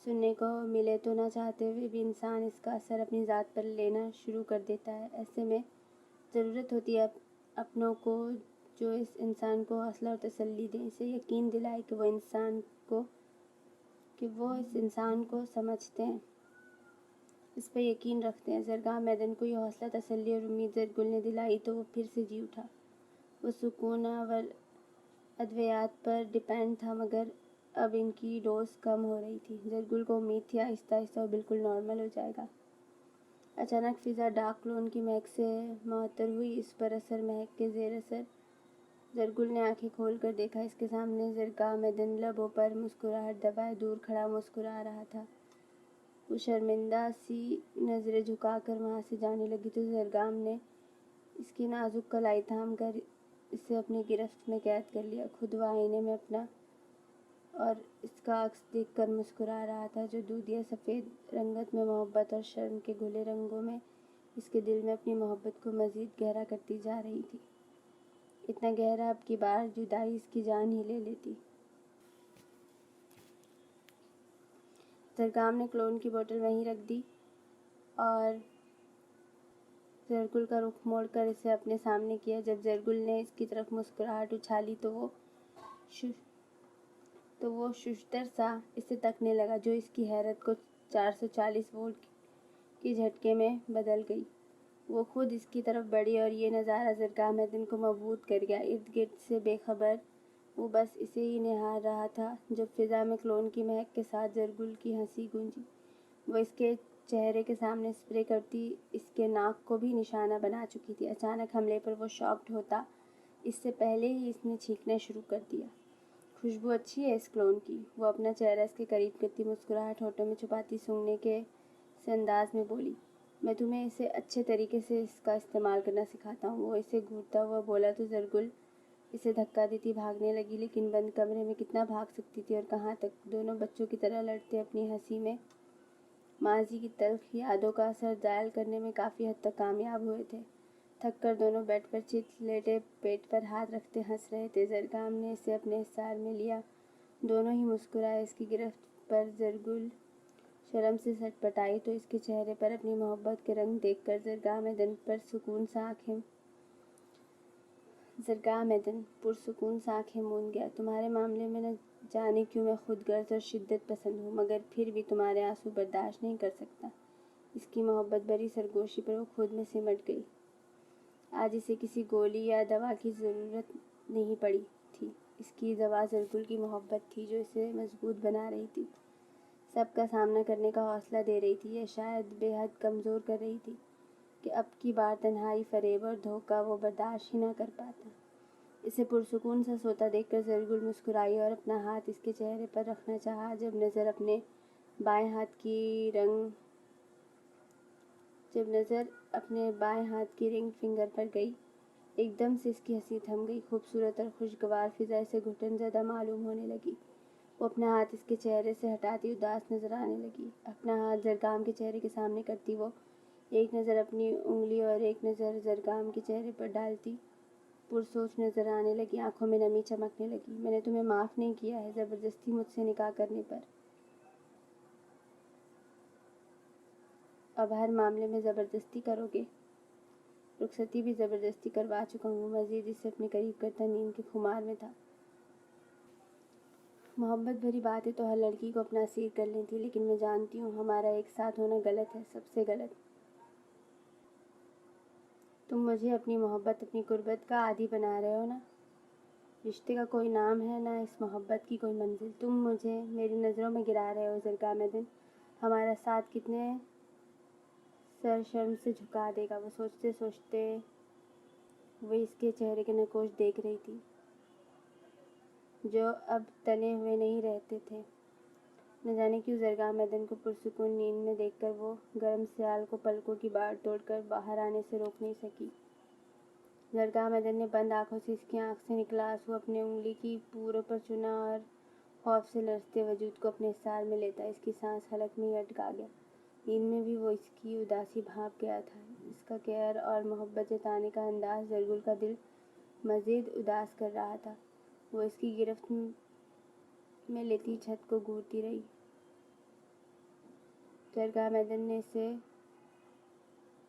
سننے کو ملے تو نہ چاہتے ہوئے بھی انسان اس کا اثر اپنی ذات پر لینا شروع کر دیتا ہے۔ ایسے میں ضرورت ہوتی ہے اپنوں کو جو اس انسان کو حوصلہ اور تسلی دیں، اسے یقین دلائے کہ وہ اس انسان کو سمجھتے ہیں، اس پر یقین رکھتے ہیں۔ زرگامدن کو یہ حوصلہ تسلی اور امید زرگل نے دلائی تو وہ پھر سے جی اٹھا۔ وہ سکون آور ادویات پر ڈیپینڈ تھا مگر اب ان کی ڈوز کم ہو رہی تھی۔ زرگل کو امید تھی آہستہ آہستہ وہ بالکل نارمل ہو جائے گا۔ اچانک فضا ڈاک کلون کی مہک سے معطر ہوئی۔ اس پر اثر مہک کے زیر اثر زرگل نے آنکھیں کھول کر دیکھا۔ اس کے سامنے زرگامدن لبوں پر مسکراہٹ دبائے دور کھڑا مسکرا رہا تھا۔ وہ شرمندہ سی نظریں جھکا کر وہاں سے جانے لگی تو زرگام نے اس کی نازک کلائی تھام کر اسے اپنی گرفت میں قید کر لیا۔ خود وہ آئینے میں اپنا اور اس کا عکس دیکھ کر مسکرا رہا تھا جو دودھیا سفید رنگت میں محبت اور شرم کے گھلے رنگوں میں اس کے دل میں اپنی محبت کو مزید گہرا کرتی جا رہی تھی۔ اتنا گہرا اب کی بار جدائی اس کی جان ہی لے لیتی۔ زرگام نے کلون کی بوتل وہیں رکھ دی اور زرگل کا رخ موڑ کر اسے اپنے سامنے کیا۔ جب زرگل نے اس کی طرف مسکراہٹ اچھالی تو وہ ششدر سا اسے تکنے لگا، جو اس کی حیرت کو 440 وولٹ کے جھٹکے میں بدل گئی۔ وہ خود اس کی طرف بڑھی اور یہ نظارہ زرگامدن کو مبہوت کر گیا۔ ارد گرد سے بے خبر وہ بس اسے ہی نہار رہا تھا جب فضا میں کلون کی مہک کے ساتھ زرگل کی ہنسی گونجی۔ وہ اس کے چہرے کے سامنے اسپرے کرتی اس کے ناک کو بھی نشانہ بنا چکی تھی۔ اچانک حملے پر وہ شاکڈ ہوتا اس سے پہلے ہی اس نے چیخنا شروع کر دیا۔ خوشبو اچھی ہے اس کلون کی، وہ اپنا چہرہ اس کے قریب کرتی مسکراہٹ ہونٹوں میں چھپاتی سونگنے کے سے انداز میں بولی۔ میں تمہیں اسے اچھے طریقے سے اس کا استعمال کرنا سکھاتا ہوں۔ وہ اسے گھورتا ہوا بولا تو زرگل اسے دھکا دیتی بھاگنے لگی، لیکن بند کمرے میں کتنا بھاگ سکتی تھی اور کہاں تک؟ دونوں بچوں کی طرح لڑتے اپنی ہنسی میں ماضی کی تلخ یادوں کا اثر زائل کرنے میں کافی حد تک کامیاب ہوئے تھے۔ تھک کر دونوں بیڈ پر چت لیٹے پیٹ پر ہاتھ رکھتے ہنس رہے تھے۔ زرگام نے اسے اپنے حصار میں لیا، دونوں ہی مسکرائے۔ اس کی گرفت پر زرگل شرم سے سٹپٹائی تو اس کے چہرے پر اپنی محبت کے رنگ دیکھ کر زرگامدن پرسکون سا آنکھیں موند گیا۔ تمہارے معاملے میں نہ جانے کیوں میں خود غرض اور شدت پسند ہوں، مگر پھر بھی تمہارے آنسو برداشت نہیں کر سکتا۔ اس کی محبت بھری سرگوشی پر وہ خود میں سمٹ گئی۔ آج اسے کسی گولی یا دوا کی ضرورت نہیں پڑی تھی۔ اس کی دوا زرگل کی محبت تھی، جو اسے مضبوط بنا رہی تھی، سب کا سامنا کرنے کا حوصلہ دے رہی تھی، یا شاید بے حد کمزور کر رہی تھی کہ اب کی بار تنہائی، فریب اور دھوکہ وہ برداشت ہی نہ کر پاتا۔ اسے پرسکون سا سوتا دیکھ کر زرگل مسکرائی اور اپنا ہاتھ اس کے چہرے پر رکھنا چاہا۔ جب نظر اپنے بائیں ہاتھ کی رنگ فنگر پر گئی، ایک دم سے اس کی ہنسی تھم گئی۔ خوبصورت اور خوشگوار فضا اسے گھٹن زدہ معلوم ہونے لگی۔ وہ اپنا ہاتھ اس کے چہرے سے ہٹاتی اداس نظر آنے لگی۔ اپنا ہاتھ زرگام کے چہرے کے سامنے کرتی وہ ایک نظر اپنی انگلی اور ایک نظر زرگام کے چہرے پر ڈالتی پرسوچ نظر آنے لگی، آنکھوں میں نمی چمکنے لگی۔ میں نے تمہیں معاف نہیں کیا ہے زبردستی مجھ سے نکاح کرنے پر۔ اب ہر معاملے میں زبردستی کرو گے؟ رخصتی بھی زبردستی کروا چکا ہوں۔ مزید اسے اپنے قریب کرتا نیند کے خمار میں تھا۔ محبت بھری باتیں تو ہر لڑکی کو اپنا اسیر کر لیتی، لیکن میں جانتی ہوں ہمارا ایک ساتھ ہونا غلط ہے، سب سے غلط۔ تم مجھے اپنی محبت، اپنی قربت کا عادی بنا رہے ہو نا۔ رشتے کا کوئی نام ہے، نہ اس محبت کی کوئی منزل۔ تم مجھے میری نظروں میں گرا رہے ہو زرگامدن۔ ہمارا ساتھ کتنے سر شرم سے جھکا دے گا؟ وہ سوچتے سوچتے ہوئے اس کے چہرے کے نقوش دیکھ رہی تھی، جو اب تنے ہوئے نہیں رہتے تھے۔ نہ جانے کیوں زرگامدن کو پرسکون نیند میں دیکھ کر وہ گرم سیال کو پلکوں کی باڑ توڑ کر باہر آنے سے روک نہیں سکی۔ زرگامدن نے بند آنکھوں سے اس کی آنکھ سے نکلا آنسو اپنی انگلی کی پوروں پر چنا اور خوف سے لرزتے وجود کو اپنے حصار میں لیتا اس کی سانس حلق میں ہی اٹکا گیا۔ نیند میں بھی وہ اس کی اداسی بھانپ گیا تھا۔ اس کا کیئر اور محبت جتانے کا انداز زرگل کا دل مزید اداس کر رہا تھا۔ وہ اس کی گرفت میں لیتی چھت کو گھورتی رہی۔ زرگامدن نے اسے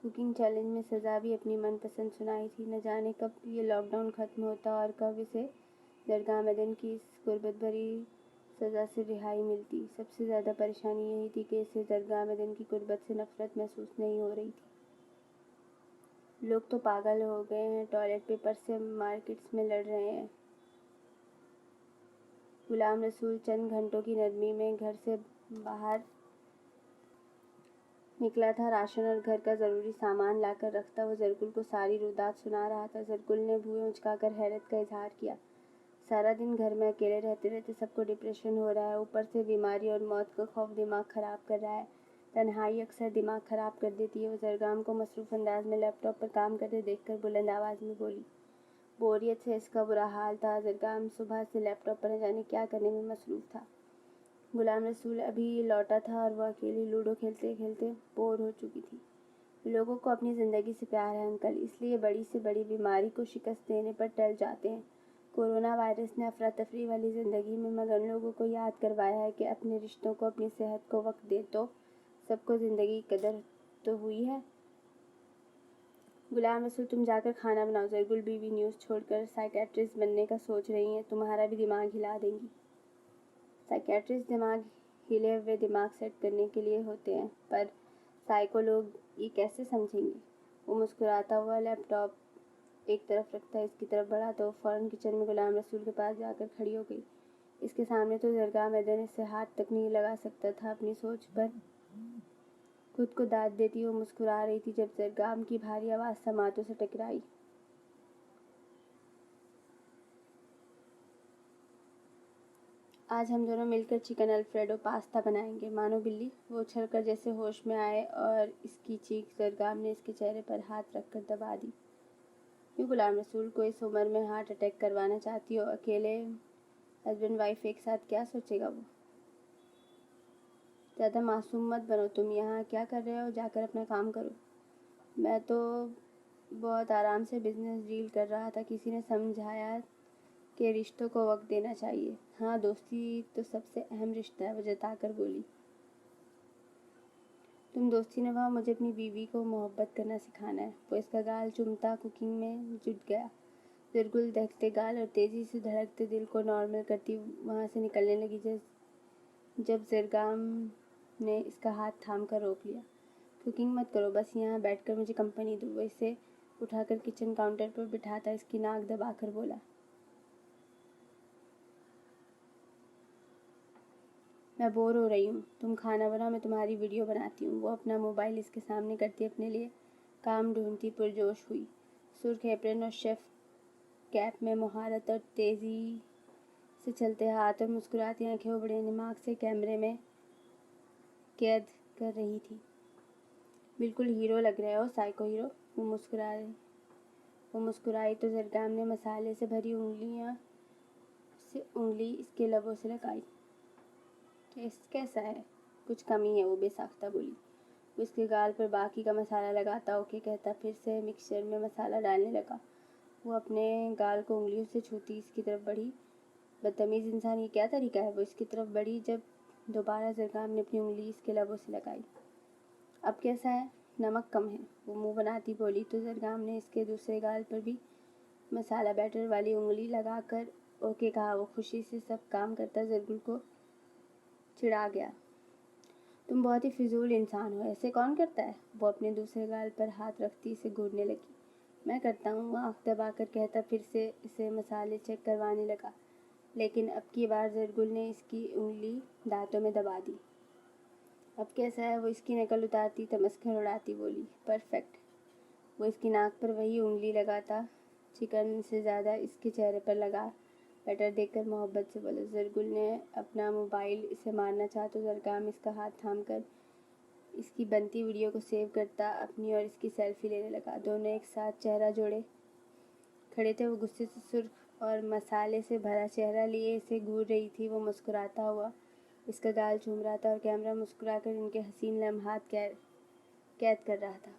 کوکنگ چیلنج میں سزا بھی اپنی من پسند سنائی تھی۔ نہ جانے کب یہ لاک ڈاؤن ختم ہوتا اور کب اسے زرگامدن کی اس غربت بھری سزا سے رہائی ملتی۔ سب سے زیادہ پریشانی یہی تھی کہ اسے زرگامدن کی قربت سے نفرت محسوس نہیں ہو رہی تھی۔ لوگ تو پاگل ہو گئے ہیں، ٹوائلٹ پیپر سے مارکیٹس میں لڑ رہے ہیں۔ غلام رسول چند گھنٹوں کی نرمی میں گھر سے باہر نکلا تھا، راشن اور گھر کا ضروری سامان لا کر رکھتا۔ وہ زرگل کو ساری رودات سنا رہا تھا۔ زرگل نے بھویں اچکا کر حیرت کا اظہار کیا۔ سارا دن گھر میں اکیلے رہتے رہتے سب کو ڈپریشن ہو رہا ہے، اوپر سے بیماری اور موت کا خوف دماغ خراب کر رہا ہے۔ تنہائی اکثر دماغ خراب کر دیتی ہے۔ وہ زرگام کو مصروف انداز میں لیپ ٹاپ پر کام کرتے دیکھ کر بلند آواز میں بولی۔ بوریت سے اس کا برا حال تھا۔ زرگام صبح سے لیپ ٹاپ پر نہ جانے کیا کرنے میں مصروف تھا۔ غلام رسول ابھی لوٹا تھا اور وہ اکیلی لوڈو کھیلتے کھیلتے بور ہو چکی تھی۔ لوگوں کو اپنی زندگی سے پیار ہے انکل، اس لیے بڑی سے بڑی بیماری کو شکست دینے پر ٹل جاتے ہیں۔ کورونا وائرس نے افراتفری والی زندگی میں مگن لوگوں کو یاد کروایا ہے کہ اپنے رشتوں کو، اپنی صحت کو وقت دے تو سب کو زندگی کی قدر تو ہوئی ہے۔ غلام رسول، تم جا کر کھانا بناؤ۔ زرگل بیوی نیوز چھوڑ کر سائیکیٹرسٹ بننے کا سوچ رہی ہیں، تمہارا بھی دماغ ہلا دیں گی۔ سائیکیٹرسٹ دماغ ہلے ہوئے دماغ سیٹ کرنے کے لیے ہوتے ہیں، پر سائیکو لوگ یہ کیسے سمجھیں گے؟ وہ مسکراتا ہوا لیپ ٹاپ ایک طرف رکھتا اس کی طرف بڑھا تو وہ فوراً کچن میں غلام رسول کے پاس جا کر کھڑی ہو گئی۔ اس کے سامنے تو زرگا میدن اس سے ہاتھ تک نہیں لگا سکتا تھا۔ اپنی سوچ پر خود کو داد دیتی وہ مسکرا رہی تھی جب زرگام کی بھاری آواز سماعتوں سے ٹکرائی۔ آج ہم دونوں مل کر چکن الفریڈو پاستا بنائیں گے، مانو بلی۔ وہ اچھل کر جیسے ہوش میں آئے اور اس کی چیخ زرگام نے اس کے چہرے پر ہاتھ رکھ کر دبا دی۔ کیوں غلام رسول کو اس عمر میں ہارٹ اٹیک کروانا چاہتی ہو؟ اکیلے ہسبینڈ وائف ایک ساتھ کیا سوچے گا وہ؟ زیادہ معصوم مت بنو، تم یہاں کیا کر رہے ہو؟ جا کر اپنا کام کرو۔ میں تو بہت آرام سے بزنس ڈیل کر رہا تھا۔ کسی نے سمجھایا کہ رشتوں کو وقت دینا چاہیے۔ ہاں، دوستی تو سب سے اہم رشتہ ہے، وہ جتا کر بولی۔ تم دوستی نبھاؤ، مجھے اپنی بیوی کو محبت کرنا سکھانا ہے۔ وہ اس کا گال چومتا کوکنگ میں جٹ گیا۔ زرگل دہکتے گال اور تیزی سے دھڑکتے دل کو نارمل کرتی وہاں سے نکلنے لگی جب زرگام نے اس کا ہاتھ تھام کر روک لیا۔ کوکنگ مت کرو، بس یہاں بیٹھ کر مجھے کمپنی دو۔ وہ اسے اٹھا کر کچن کاؤنٹر پر بٹھاتا اس کی ناک دبا کر بولا۔ میں بور ہو رہی ہوں، تم کھانا بناؤ، میں تمہاری ویڈیو بناتی ہوں۔ وہ اپنا موبائل اس کے سامنے کرتی اپنے لیے کام ڈھونڈتی پرجوش ہوئی۔ سرخ ایپرن اور شیف کیپ میں مہارت اور تیزی سے چلتے ہاتھ اور مسکراتی آنکھیں وہ بڑے دماغ سے کیمرے میں قید کر رہی تھی۔ بالکل ہیرو لگ رہے ہو، سائیکو ہیرو۔ وہ مسکرائی تو زرگام نے مسالے سے بھری انگلی اس کے لبوں سے لگائی۔ ٹیسٹ کیسا ہے؟ کچھ کمی ہے، وہ بے ساختہ بولی۔ وہ اس کے گال پر باقی کا مسالہ لگاتا اوکے کہتا پھر سے مکسچر میں مسالہ ڈالنے لگا۔ وہ اپنے گال کو انگلیوں سے چھوتی اس کی طرف بڑھی۔ بدتمیز انسان، یہ کیا طریقہ ہے؟ وہ اس کی طرف بڑھی جب دوبارہ زرگام نے اپنی انگلی اس کے لبوں سے لگائی۔ اب کیسا ہے؟ نمک کم ہے، وہ منہ بناتی بولی تو زرگام نے اس کے دوسرے گال پر بھی مسالہ بیٹر والی انگلی لگا کر اوکے کہا۔ وہ خوشی سے سب کام کرتا زرگل کو چڑھا گیا۔ تم بہت ہی فضول انسان ہو، ایسے کون کرتا ہے؟ وہ اپنے دوسرے گال پر ہاتھ رکھتی اسے گھورنے لگی۔ میں کرتا ہوں، وہ آنکھ دبا کر کہتا پھر سے اسے مسالے چیک کروانے لگا، لیکن اب کی بار زرگل نے اس کی انگلی دانتوں میں دبا دی۔ اب کیسا ہے؟ وہ اس کی نقل اتارتی تمسخر اڑاتی بولی۔ پرفیکٹ۔ وہ اس کی ناک پر وہی انگلی لگاتا چکن سے زیادہ اس کے چہرے پر لگا بیٹر دیکھ کر محبت سے بولا۔ زرگل نے اپنا موبائل اسے مارنا چاہا تو زرگام اس کا ہاتھ تھام کر اس کی بنتی ویڈیو کو سیو کرتا اپنی اور اس کی سیلفی لینے لگا۔ دونوں ایک ساتھ چہرہ جوڑے کھڑے تھے۔ وہ غصے سے سرخ اور مسالے سے بھرا چہرہ لیے اسے گھور رہی تھی۔ وہ مسکراتا ہوا اس کا گال چوم رہا تھا اور کیمرہ مسکرا کر ان کے حسین لمحات قید کر رہا تھا۔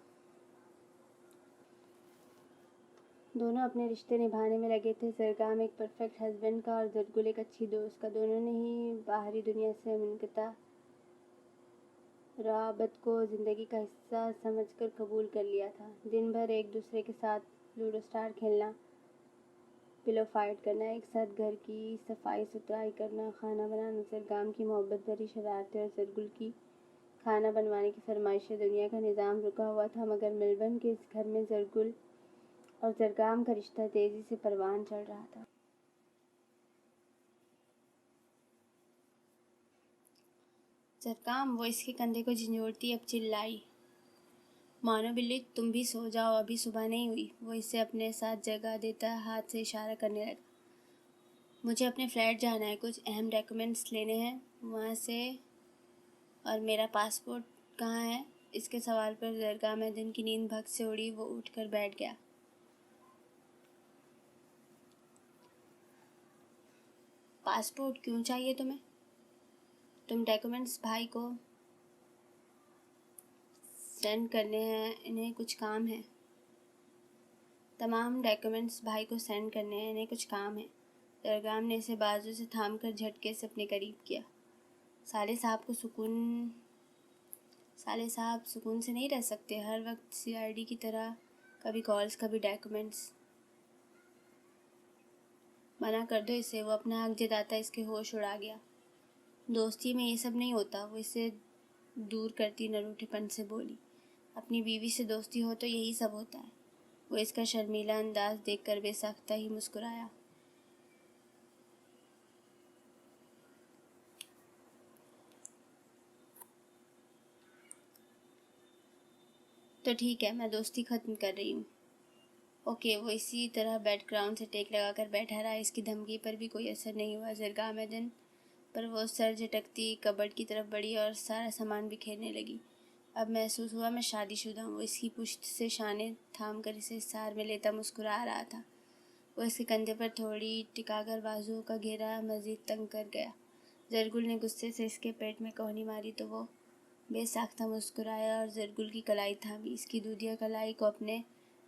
دونوں اپنے رشتے نبھانے میں لگے تھے، زرگام ایک پرفیکٹ ہسبینڈ کا اور زرگل ایک اچھی دوست کا۔ دونوں نے ہی باہری دنیا سے منقطع روابط کو زندگی کا حصہ سمجھ کر قبول کر لیا تھا۔ دن بھر ایک دوسرے کے ساتھ لوڈو اسٹار کھیلنا، پلو فائٹ کرنا، ایک ساتھ گھر کی صفائی ستھرائی کرنا، کھانا بنانا، زرگام کی محبت بھری شرارتیں اور زرگل کی کھانا بنوانے کی فرمائشیں۔ دنیا کا نظام رکا ہوا تھا، مگر میلبرن کے اس گھر میں زرگل اور زرگام کا رشتہ تیزی سے پروان چڑھ رہا تھا۔ زرگام، وہ اس کے کندھے کو جھنجھوڑتی اب چلائی، مانو بلی، تم بھی سو جاؤ، ابھی صبح نہیں ہوئی۔ وہ اسے اپنے ساتھ جگہ دیتا ہاتھ سے اشارہ کرنے لگا۔ مجھے اپنے فلیٹ جانا ہے، کچھ اہم ڈاکیومنٹس لینے ہیں وہاں سے، اور میرا پاسپورٹ کہاں ہے؟ اس کے سوال پر زرگا میدن کی نیند بھگ سے اڑی۔ وہ اٹھ کر بیٹھ گیا۔ پاسپورٹ کیوں چاہیے تمہیں؟ تم ڈاکیومنٹس بھائی کو سینڈ کرنے ہیں، انہیں کچھ کام ہے۔ تمام ڈاکیومنٹس بھائی کو سینڈ کرنے ہیں، انہیں کچھ کام ہے۔ درگام نے اسے بازو سے تھام کر جھٹکے سے اپنے قریب کیا۔ سالے صاحب سکون سے نہیں رہ سکتے، ہر وقت CID کی طرح، کبھی کالز کبھی ڈاکیومنٹس۔ منع کر دو اسے، وہ اپنا حق جتاتا اس کے ہوش اڑا گیا۔ دوستی میں یہ سب نہیں ہوتا، وہ اسے دور کرتی نروٹھے پن سے بولی۔ اپنی بیوی سے دوستی ہو تو یہی سب ہوتا ہے۔ وہ اس کا شرمیلا انداز دیکھ کر بے ساختہ ہی مسکرایا۔ تو ٹھیک ہے، میں دوستی ختم کر رہی ہوں۔ اوکے، وہ اسی طرح بیک گراؤنڈ سے ٹیک لگا کر بیٹھا رہا۔ اس کی دھمکی پر بھی کوئی اثر نہیں ہوا۔ زرگاہ میدن پر وہ سر جھٹکتی کبرڈ کی طرف بڑھی اور سارا سامان بکھیرنے لگی۔ اب محسوس ہوا میں شادی شدہ ہوں۔ وہ اس کی پشت سے شانے تھام کر اسے حصار میں لیتا مسکرا رہا تھا۔ وہ اس کے کندھے پر تھوڑی ٹکا کر بازوؤں کا گھیرا مزید تنگ کر گیا۔ زرگل نے غصے سے اس کے پیٹ میں کوہنی ماری تو وہ بے ساختہ مسکرایا اور زرگل کی کلائی تھامی، اس کی دودھیا کلائی کو اپنے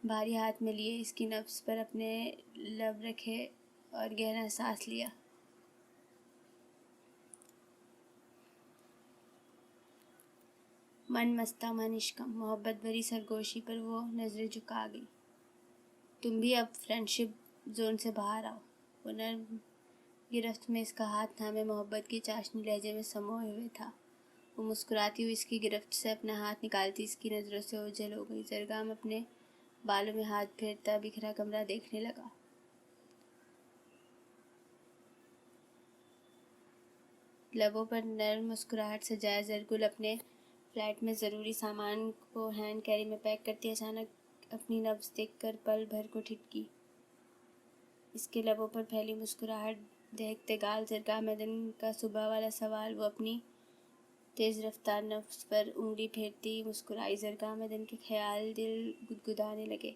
بھاری ہاتھ میں لیے، اس کی نبض پر اپنے لب رکھے اور گہرا سانس لیا۔ من مستہ من عشقم، محبت بھری سرگوشی پر وہ نظریں جھکا گئی۔ تم بھی اب فرینڈشپ زون سے باہر آؤ۔ وہ نرم گرفت میں اس کا ہاتھ تھامے محبت کی چاشنی لہجے میں سموئے ہوئے تھا۔ وہ مسکراتی ہوئی اس کی گرفت سے اپنا ہاتھ نکالتی اس کی نظروں سے اوجھل ہو گئی۔ زرگام اپنے بالوں میں ہاتھ پھیرتا بکھرا کمرہ دیکھنے لگا۔ لبوں پر نرم مسکراہٹ سجائے زرگل اپنے فلیٹ میں ضروری سامان کو ہینڈ کیری میں پیک کرتی اچانک اپنی نبض دیکھ کر پل بھر کو ٹھٹکی۔ اس کے لبوں پر پھیلی مسکراہٹ، دہکتے گال، زرگاہ میدن کا صبح والا سوال۔ وہ اپنی تیز رفتار نفس پر انگلی پھیرتی مسکرائی۔ زرگاہ میدن کے خیال دل گدگدانے لگے۔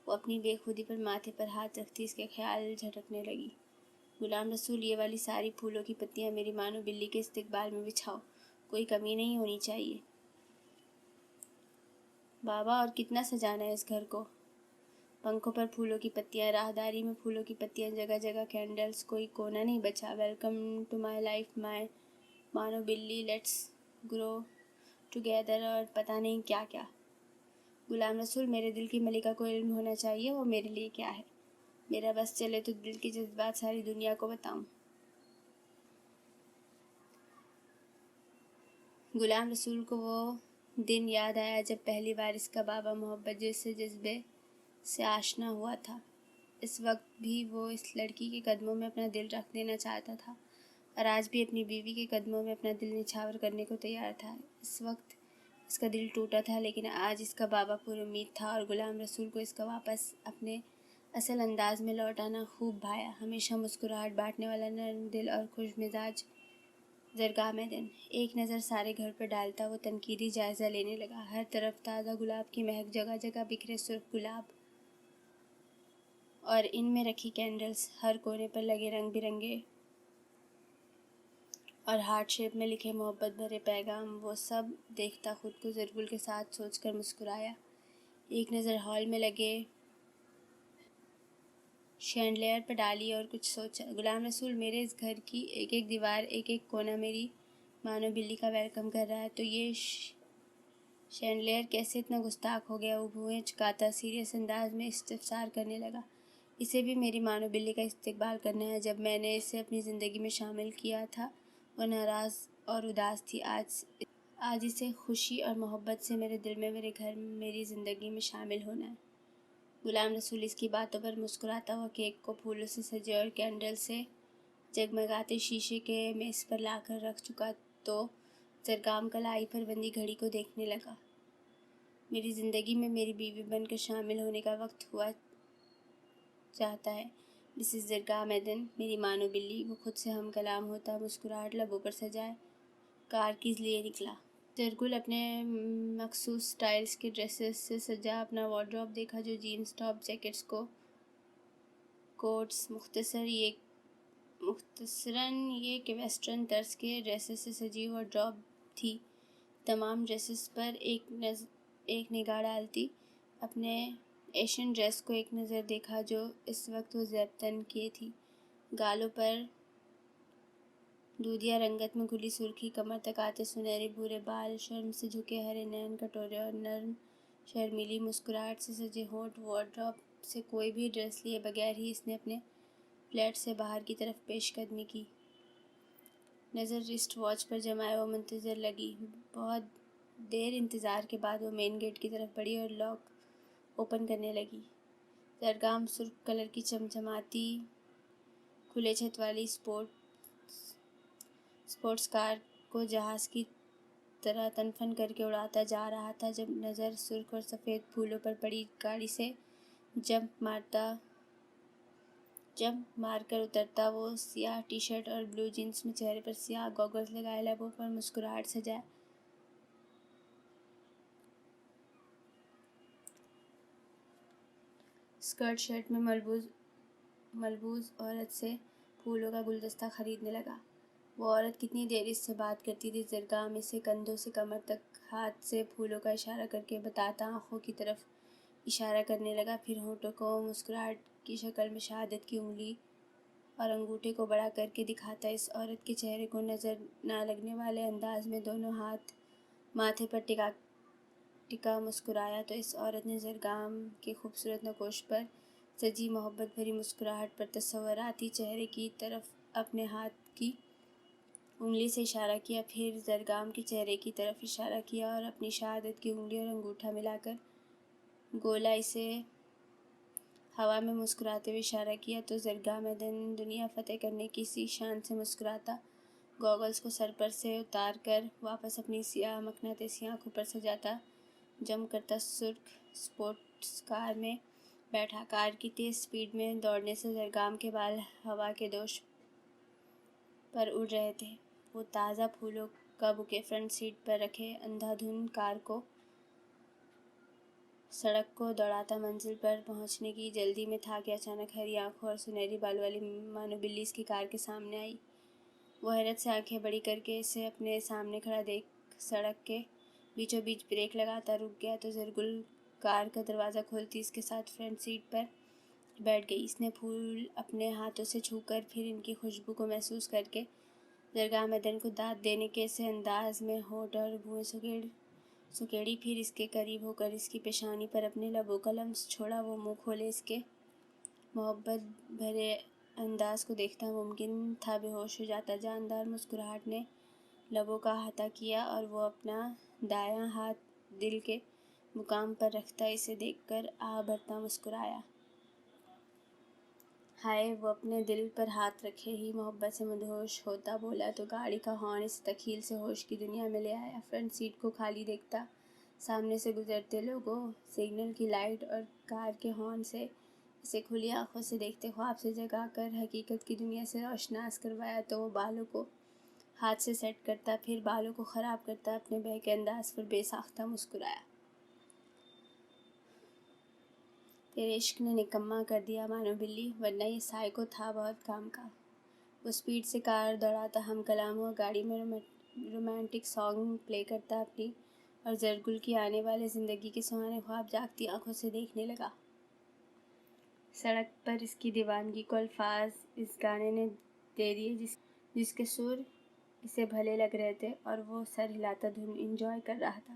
وہ اپنی بے خودی پر ماتھے پر ہاتھ رکھتی اس کے خیال جھٹکنے لگی۔ غلام رسول، یہ والی ساری پھولوں کی پتیاں میری مانو بلی کے استقبال میں بچھاؤ، کوئی کمی نہیں ہونی چاہیے۔ بابا، اور کتنا سجانا ہے اس گھر کو؟ پنکھوں پر پھولوں کی پتیاں، راہداری میں پھولوں کی پتیاں، جگہ جگہ کینڈلز، کوئی کونا نہیں بچا۔ Welcome to my life my مانو بلی، لیٹس گرو ٹوگیدر اور پتہ نہیں کیا کیا۔ غلام رسول، میرے دل کی ملکہ کو علم ہونا چاہیے وہ میرے لیے کیا ہے۔ میرا بس چلے تو دل کے جذبات ساری دنیا کو بتاؤں۔ غلام رسول کو وہ دن یاد آیا جب پہلی بار اس کا بابا محبت جیسے جذبے سے آشنا ہوا تھا۔ اس وقت بھی وہ اس لڑکی کے قدموں میں اپنا دل رکھ دینا چاہتا تھا اور آج بھی اپنی بیوی کے قدموں میں اپنا دل نچھاور کرنے کو تیار تھا۔ اس وقت اس کا دل ٹوٹا تھا، لیکن آج اس کا بابا پر امید تھا اور غلام رسول کو اس کا واپس اپنے اصل انداز میں لوٹ آنا خوب بھایا۔ ہمیشہ مسکراہٹ بانٹنے والا نرم دل اور خوش مزاج زرگاہ میدن۔ ایک نظر سارے گھر پر ڈالتا وہ تنقیدی جائزہ لینے لگا۔ ہر طرف تازہ گلاب کی مہک، جگہ جگہ بکھرے سرخ گلاب اور ان میں رکھی کینڈلز، ہر کونے پر لگے رنگ برنگے اور ہارٹ شیپ میں لکھے محبت بھرے پیغام۔ وہ سب دیکھتا خود کو زرگل کے ساتھ سوچ کر مسکرایا۔ ایک نظر ہال میں لگے شینڈلیئر پر ڈالی اور کچھ سوچا۔ غلام رسول، میرے اس گھر کی ایک ایک دیوار، ایک ایک کونا میری مانو بلی کا ویلکم کر رہا ہے، تو یہ شینڈلیئر کیسے اتنا گستاخ ہو گیا؟ وہ بھوئیں چکاتا سیریس انداز میں استفسار کرنے لگا۔ اسے بھی میری مانو بلی کا استقبال کرنا ہے۔ جب میں نے اسے اپنی زندگی میں شامل کیا تھا وہ ناراض اور اداس تھی، آج اسے خوشی اور محبت سے میرے دل میں، میرے گھر، میری زندگی میں شامل ہونا ہے۔ غلام رسول اس کی باتوں پر مسکراتا ہوا کیک کو پھولوں سے سجے اور کینڈل سے جگمگاتے شیشے کے میز پر لا کر رکھ چکا تو زرگام کلائی پر بندھی گھڑی کو دیکھنے لگا۔ میری زندگی میں میری بیوی بن کر شامل ہونے کا وقت ہوا چاہتا ہے مسز زرگاہ میدن، میری مانو بلی۔ وہ خود سے ہم کلام ہوتا مسکراہٹ لبوں پر سجائے کار کیز لیے نکلا۔ زرگل اپنے مخصوص سٹائلز کے ڈریسز سے سجا اپنا وارڈروب دیکھا، جو جینز ٹاپ، جیکٹس، کوٹس، مختصراً یہ کہ ویسٹرن طرز کے ڈریسز سے سجی وارڈروب تھی۔ تمام ڈریسز پر ایک ایک نگاہ ڈالتی اپنے ایشین ڈریس کو ایک نظر دیکھا جو اس وقت وہ زیب تن کیے تھی۔ گالوں پر دودھیا رنگت میں گھلی سرخی، کمر تک آتے سنہرے بھورے بال، شرم سے جھکے ہرے نین کٹورے اور نرم شرمیلی مسکراہٹ سے سجے ہونٹ۔ وارڈروب سے کوئی بھی ڈریس لیے بغیر ہی اس نے اپنے فلیٹ سے باہر کی طرف پیش قدمی کی۔ نظر رسٹ واچ پر جمائے وہ منتظر لگی۔ بہت دیر انتظار کے بعد وہ مین گیٹ کی طرف بڑھی اور لاک اوپن کرنے لگی۔ زرگام سرخ کلر کی چمچماتی کھلے چھت والی سپورٹس کار کو جہاز کی طرح تنفن کر کے اڑاتا جا رہا تھا جب نظر سرخ اور سفید پھولوں پر پڑی۔ گاڑی سے جمپ مار کر اترتا وہ سیاہ ٹی شرٹ اور بلو جینس میں، چہرے پر سیاہ گوگلز لگائے، لبوں پر مسکراہٹ سجائے۔ اسکرٹ شرٹ میں ملبوس عورت سے پھولوں کا گلدستہ خریدنے لگا۔ وہ عورت کتنی دیر اس سے بات کرتی تھی۔ زرگام اسے کندھوں سے کمر تک ہاتھ سے پھولوں کا اشارہ کر کے بتاتا آنکھوں کی طرف اشارہ کرنے لگا، پھر ہونٹوں کو مسکراہٹ کی شکل میں شہادت کی انگلی اور انگوٹھے کو بڑا کر کے دکھاتا۔ اس عورت کے چہرے کو نظر نہ لگنے والے انداز میں دونوں ہاتھ ماتھے پر ٹکا مسکرایا تو اس عورت نے زرگام کے خوبصورت نقوش پر سجی محبت بھری مسکراہٹ پر تصوراتی چہرے کی طرف اپنے ہاتھ کی انگلی سے اشارہ کیا، پھر زرگام کے چہرے کی طرف اشارہ کیا اور اپنی شہادت کی انگلی اور انگوٹھا ملا کر گولا اسے ہوا میں مسکراتے ہوئے اشارہ کیا تو زرگام دنیا فتح کرنے کی سی شان سے مسکراتا گوگلز کو سر پر سے اتار کر واپس اپنی سیاہ مقناطیسی آنکھوں پر سجاتا جم کرتا سرخ سپورٹس کار میں بیٹھا۔ کار کی تیز سپیڈ میں دوڑنے سے زرگام کے بال ہوا کے دوش پر اڑ رہے تھے۔ وہ تازہ پھولوں کا بوکے فرنٹ سیٹ پر رکھے اندھا دھند کار کو سڑک کو دوڑاتا منزل پر پہنچنے کی جلدی میں تھا کہ اچانک ہری آنکھوں اور سنہری بالوں والی مانو بلی اس کی کار کے سامنے آئی۔ وہ حیرت سے آنکھیں بڑی کر کے اسے اپنے سامنے کھڑا دیکھ سڑک کے بیچوں بیچ بریک لگاتا رک گیا تو زرگل کار کا دروازہ کھولتی اس کے ساتھ فرنٹ سیٹ پر بیٹھ گئی۔ اس نے پھول اپنے ہاتھوں سے چھو کر پھر ان کی خوشبو کو محسوس کر کے زرگام کو داد دینے کے سے انداز میں ہونٹ اور بھویں سکیڑی، پھر اس کے قریب ہو کر اس کی پیشانی پر اپنے لبوں کا لمس چھوڑا۔ وہ منہ کھولے اس کے محبت بھرے انداز کو دیکھتا ممکن تھا بے ہوش ہو جاتا۔ جاندار مسکراہٹ نے لبوں کا احاطہ کیا اور وہ اپنا دایاں ہاتھ دل کے مقام پر رکھتا اسے دیکھ کر آہ بھرتا مسکرایا۔ ہائے! وہ اپنے دل پر ہاتھ رکھے ہی محبت سے مدہوش ہوتا بولا تو گاڑی کا ہارن اسے تکھیل سے ہوش کی دنیا میں لے آیا۔ فرنٹ سیٹ کو خالی دیکھتا سامنے سے گزرتے لوگوں، سگنل کی لائٹ اور کار کے ہارن سے اسے کھلی آنکھوں سے دیکھتے خواب سے جگا کر حقیقت کی دنیا سے روشناس کروایا تو وہ بالوں کو ہاتھ سے سیٹ کرتا، پھر بالوں کو خراب کرتا اپنے بہکے انداز پر بے ساختہ مسکرایا۔ تیرے عشق نے نکما کر دیا مانو بلی، ورنہ یہ سائیکو تھا بہت کام کا۔ وہ سپیڈ سے کار دوڑاتا ہم کلام ہوا، گاڑی میں رومانٹک سانگ پلے کرتا اپنی اور زرگل کی آنے والے زندگی کے سہانے خواب جاگتی آنکھوں سے دیکھنے لگا۔ سڑک پر اس کی دیوانگی کو الفاظ اس گانے نے دے دیے جس کے سر اسے بھلے لگ رہے تھے اور وہ سر ہلاتا دھن انجوائے کر رہا تھا۔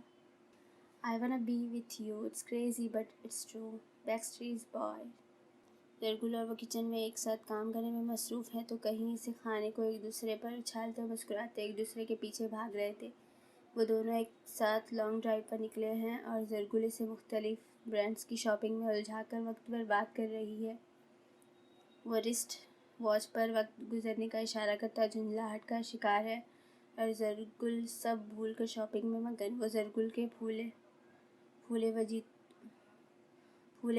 I wanna be with you, it's crazy but it's true, Backstreet Boy۔ زرگل اور وہ کچن میں ایک ساتھ کام کرنے میں مصروف ہیں تو کہیں اسے کھانے کو ایک دوسرے پر اچھالتے اور مسکراتے ایک دوسرے کے پیچھے بھاگ رہے تھے۔ وہ دونوں ایک ساتھ لانگ ڈرائیو پر نکلے ہیں اور زرگل اسے مختلف برانڈز کی شاپنگ میں الجھا کر وقت برباد کر رہی ہے۔ وہ رسٹ واچ پر وقت گزرنے کا اشارہ کرتا جھنجھلاہٹ کا شکار ہے اور زرگل سب بھول کر شاپنگ میں مگن۔ وہ زرگل کے پھولے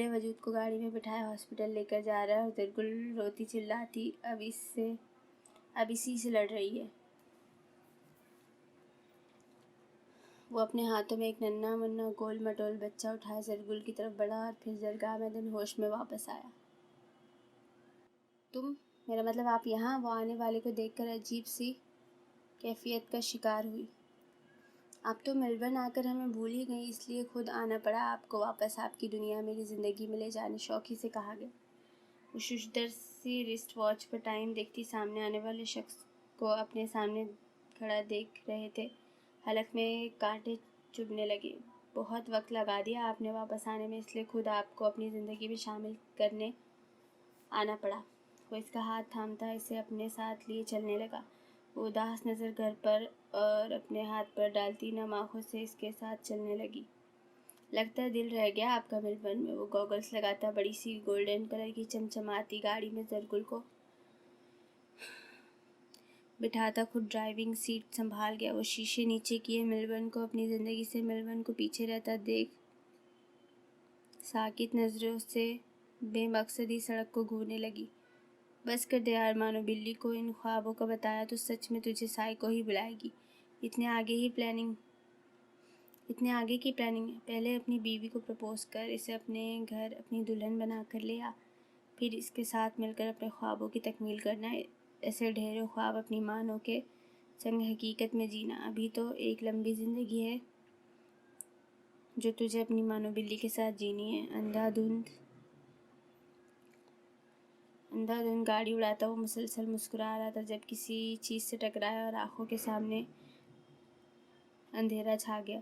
وجود کو گاڑی میں بٹھائے ہاسپٹل لے کر جا رہا ہے اور زرگل روتی چلاتی اب اسی سے لڑ رہی ہے۔ وہ اپنے ہاتھوں میں ایک ننھا منھا گول مٹول بچہ اٹھائے زرگل کی طرف بڑھا اور پھر زرگام ہوش میں واپس آیا۔ تم، میرا مطلب آپ یہاں؟ وہ آنے والے کو دیکھ کر عجیب سی کیفیت کا شکار ہوئی۔ آپ تو میلبرن آ کر ہمیں بھول ہی گئی، اس لیے خود آنا پڑا آپ کو واپس آپ کی دنیا میری زندگی میں لے جانے، شوقی سے کہا گیا۔ وہ ششدر سی رسٹ واچ پر ٹائم دیکھتی سامنے آنے والے شخص کو اپنے سامنے کھڑا دیکھ رہے تھے۔ حلق میں کانٹے چبھنے لگے۔ بہت وقت لگا دیا آپ نے واپس آنے میں، اس لیے خود آپ کو اپنی زندگی میں شامل کرنے آنا پڑا۔ وہ اس کا ہاتھ تھامتا اسے اپنے ساتھ لیے چلنے لگا۔ وہ اداس نظر گھر پر اور اپنے ہاتھ پر ڈالتی نم آنکھوں سے اس کے ساتھ چلنے لگی۔ لگتا ہے دل رہ گیا آپ کا میلبرن میں۔ وہ گوگلز لگاتا بڑی سی گولڈن کلر کی چمچماتی گاڑی میں زرگل کو بٹھاتا خود ڈرائیونگ سیٹ سنبھال گیا۔ وہ شیشے نیچے کیے میلبرن کو اپنی زندگی سے، میلبرن کو پیچھے رہتا دیکھ ساکت نظروں سے بے مقصدی سڑک کو گھورنے لگی۔ بس کر دے ارمانو، بلی کو ان خوابوں کا بتایا تو سچ میں تجھے سائیکو ہی بلائے گی۔ اتنے آگے کی پلاننگ ہے۔ پہلے اپنی بیوی کو پرپوز کر، اسے اپنے گھر اپنی دلہن بنا کر لے آ، پھر اس کے ساتھ مل کر اپنے خوابوں کی تکمیل کرنا۔ ایسے ڈھیروں خواب اپنی مانوں کے سنگ حقیقت میں جینا۔ ابھی تو ایک لمبی زندگی ہے جو تجھے اپنی مانو بلی کے ساتھ جینی ہے۔ اندھا دھند گاڑی اڑاتا وہ مسلسل مسکرا رہا تھا جب کسی چیز سے ٹکرایا اور آنکھوں کے سامنے اندھیرا چھا گیا۔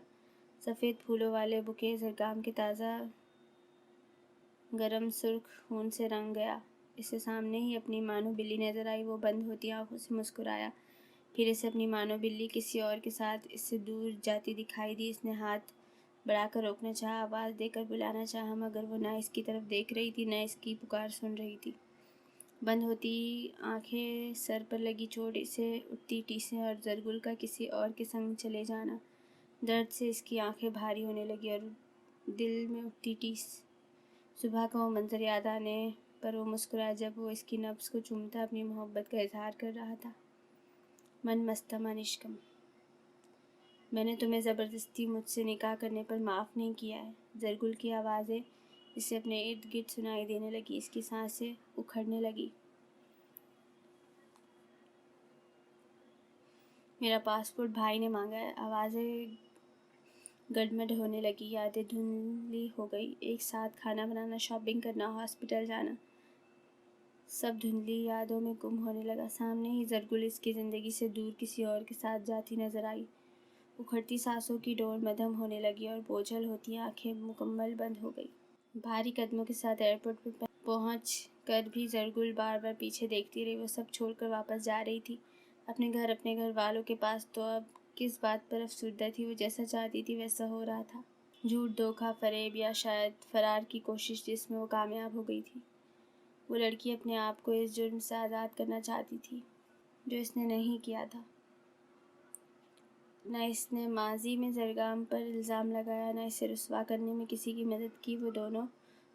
سفید پھولوں والے بوکے زرگام کے تازہ گرم سرخ خون سے رنگ گیا۔ اسے سامنے ہی اپنی مانو بلی نظر آئی۔ وہ بند ہوتی آنکھوں سے مسکرایا، پھر اسے اپنی مانو بلی کسی اور کے ساتھ اس سے دور جاتی دکھائی دی۔ اس نے ہاتھ بڑھا کر روکنا چاہا، آواز دے کر بلانا چاہا، مگر وہ نہ اس کی طرف دیکھ رہی تھی نہ اس کی پکار سن رہی تھی۔ بند ہوتی آنکھیں، سر پر لگی چوٹ، اسے اٹھتی ٹیسیں اور زرگل کا کسی اور کے سنگ چلے جانا۔ درد سے اس کی آنکھیں بھاری ہونے لگی اور دل میں اٹھتی ٹیس۔ صبح کا وہ منظر یاد آنے پر وہ مسکرایا جب وہ اس کی نبض کو چومتا اپنی محبت کا اظہار کر رہا تھا۔ من مستمع نشکم، میں نے تمہیں زبردستی مجھ سے نکاح کرنے پر معاف نہیں کیا ہے۔ زرگل کی آوازیں اسے اپنے ارد گرد سنائی دینے لگی۔ اس کی سانسیں اکھڑنے لگی۔ میرا پاسپورٹ بھائی نے مانگا ہے۔ آوازیں گڈمڈ ہونے لگی، یادیں دھندلی ہو گئی۔ ایک ساتھ کھانا بنانا، شاپنگ کرنا، ہاسپٹل جانا، سب دھندلی یادوں میں گم ہونے لگا۔ سامنے ہی زرگل اس کی زندگی سے دور کسی اور کے ساتھ جاتی نظر آئی۔ اکھڑتی سانسوں کی ڈور مدھم ہونے لگی اور بوجھل ہوتی آنکھیں مکمل بند ہو گئی۔ بھاری قدموں کے ساتھ ایئرپورٹ پر پہنچ کر بھی زرگل بار بار پیچھے دیکھتی رہی۔ وہ سب چھوڑ کر واپس جا رہی تھی، اپنے گھر والوں کے پاس۔ تو اب کس بات پر افسردہ تھی؟ وہ جیسا چاہتی تھی ویسا ہو رہا تھا۔ جھوٹ، دھوکہ، فریب یا شاید فرار کی کوشش جس میں وہ کامیاب ہو گئی تھی۔ وہ لڑکی اپنے آپ کو اس جرم سے آزاد کرنا چاہتی تھی جو اس نے نہیں کیا تھا۔ نہ اس نے ماضی میں زرگام پر الزام لگایا، نہ اسے رسوا کرنے میں کسی کی مدد کی۔ وہ دونوں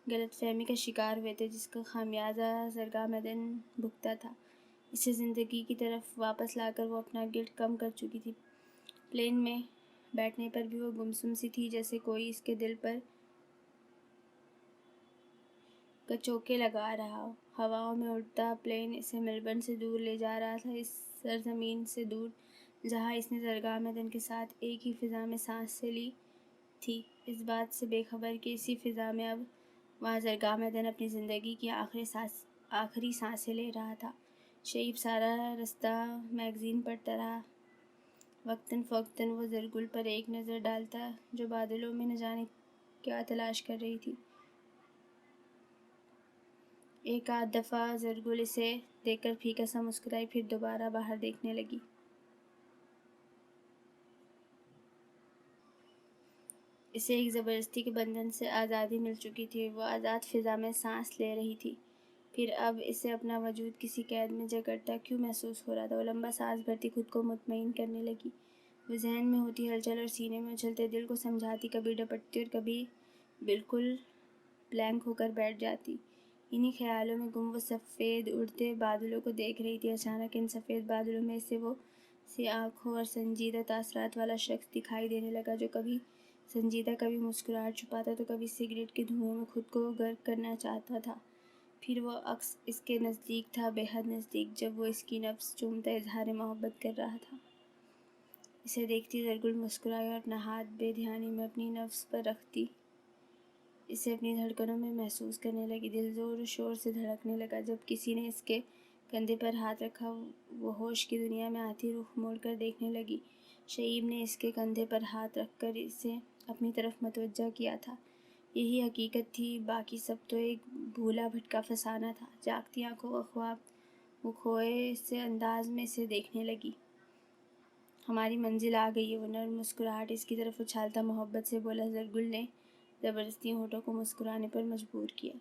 غلط فہمی کا شکار ہوئے تھے جس کا خمیازہ زرگام دن بھگتا تھا۔ اسے زندگی کی طرف واپس لا کر وہ اپنا گلٹ کم کر چکی تھی۔ پلین میں بیٹھنے پر بھی وہ گمسم سی تھی، جیسے کوئی اس کے دل پر کچوکے لگا رہا ہو۔ ہواؤں میں اڑتا پلین اسے میلبرن سے دور لے جا رہا تھا، اس سرزمین سے دور جہاں اس نے زرگام دن کے ساتھ ایک ہی فضا میں سانسیں لی تھی، اس بات سے بے خبر کہ اسی فضا میں اب وہاں زرگام دن اپنی زندگی کی آخری سانسیں لے رہا تھا۔ شیب سارا رستہ میگزین پڑھتا رہا۔ وقتاً فوقتاً وہ زرگل پر ایک نظر ڈالتا جو بادلوں میں نہ جانے کیا تلاش کر رہی تھی۔ ایک آدھ دفعہ زرگل اسے دیکھ کر پھیکا سا مسکرائی، پھر دوبارہ باہر دیکھنے لگی۔ اسے ایک زبردستی کے بندھن سے آزادی مل چکی تھی، وہ آزاد فضا میں سانس لے رہی تھی۔ پھر اب اسے اپنا وجود کسی قید میں جکڑتا کیوں محسوس ہو رہا تھا؟ وہ لمبا سانس بھرتی، خود کو مطمئن کرنے لگی۔ وہ ذہن میں ہوتی ہلچل اور سینے میں اچھلتے دل کو سمجھاتی، کبھی ڈپٹتی اور کبھی بالکل بلینک ہو کر بیٹھ جاتی۔ انہی خیالوں میں گم وہ سفید اڑتے بادلوں کو دیکھ رہی تھی۔ اچانک ان سفید بادلوں میں اسے وہ سی آنکھوں اور سنجیدہ تاثرات والا شخص دکھائی دینے لگا جو کبھی سنجیدہ، کبھی مسکراہٹ چھپاتا تو کبھی سگریٹ کے دھوئیں میں خود کو غرق کرنا چاہتا تھا۔ پھر وہ عکس اس کے نزدیک تھا، بے حد نزدیک، جب وہ اس کی نبض چومتا اظہار محبت کر رہا تھا۔ اسے دیکھتی زرگل مسکرائی اور اپنا ہاتھ بے دھیانی میں اپنی نفس پر رکھتی اسے اپنی دھڑکنوں میں محسوس کرنے لگی۔ دل زور و شور سے دھڑکنے لگا۔ جب کسی نے اس کے کندھے پر ہاتھ رکھا وہ ہوش کی دنیا میں آتی رخ موڑ کر دیکھنے لگی۔ شعیب نے اس کے کندھے پر ہاتھ رکھ کر اسے اپنی طرف متوجہ کیا تھا۔ یہی حقیقت تھی، باقی سب تو ایک بھولا بھٹکا فسانہ تھا۔ جاگتی آنکھوں کا خواب وہ کھوئے سے انداز میں اسے دیکھنے لگی۔ ہماری منزل آ گئی ہے، وہ نرم مسکراہٹ اس کی طرف اچھالتا محبت سے بولا۔ زرگل نے زبردستی ہونٹوں کو مسکرانے پر مجبور کیا۔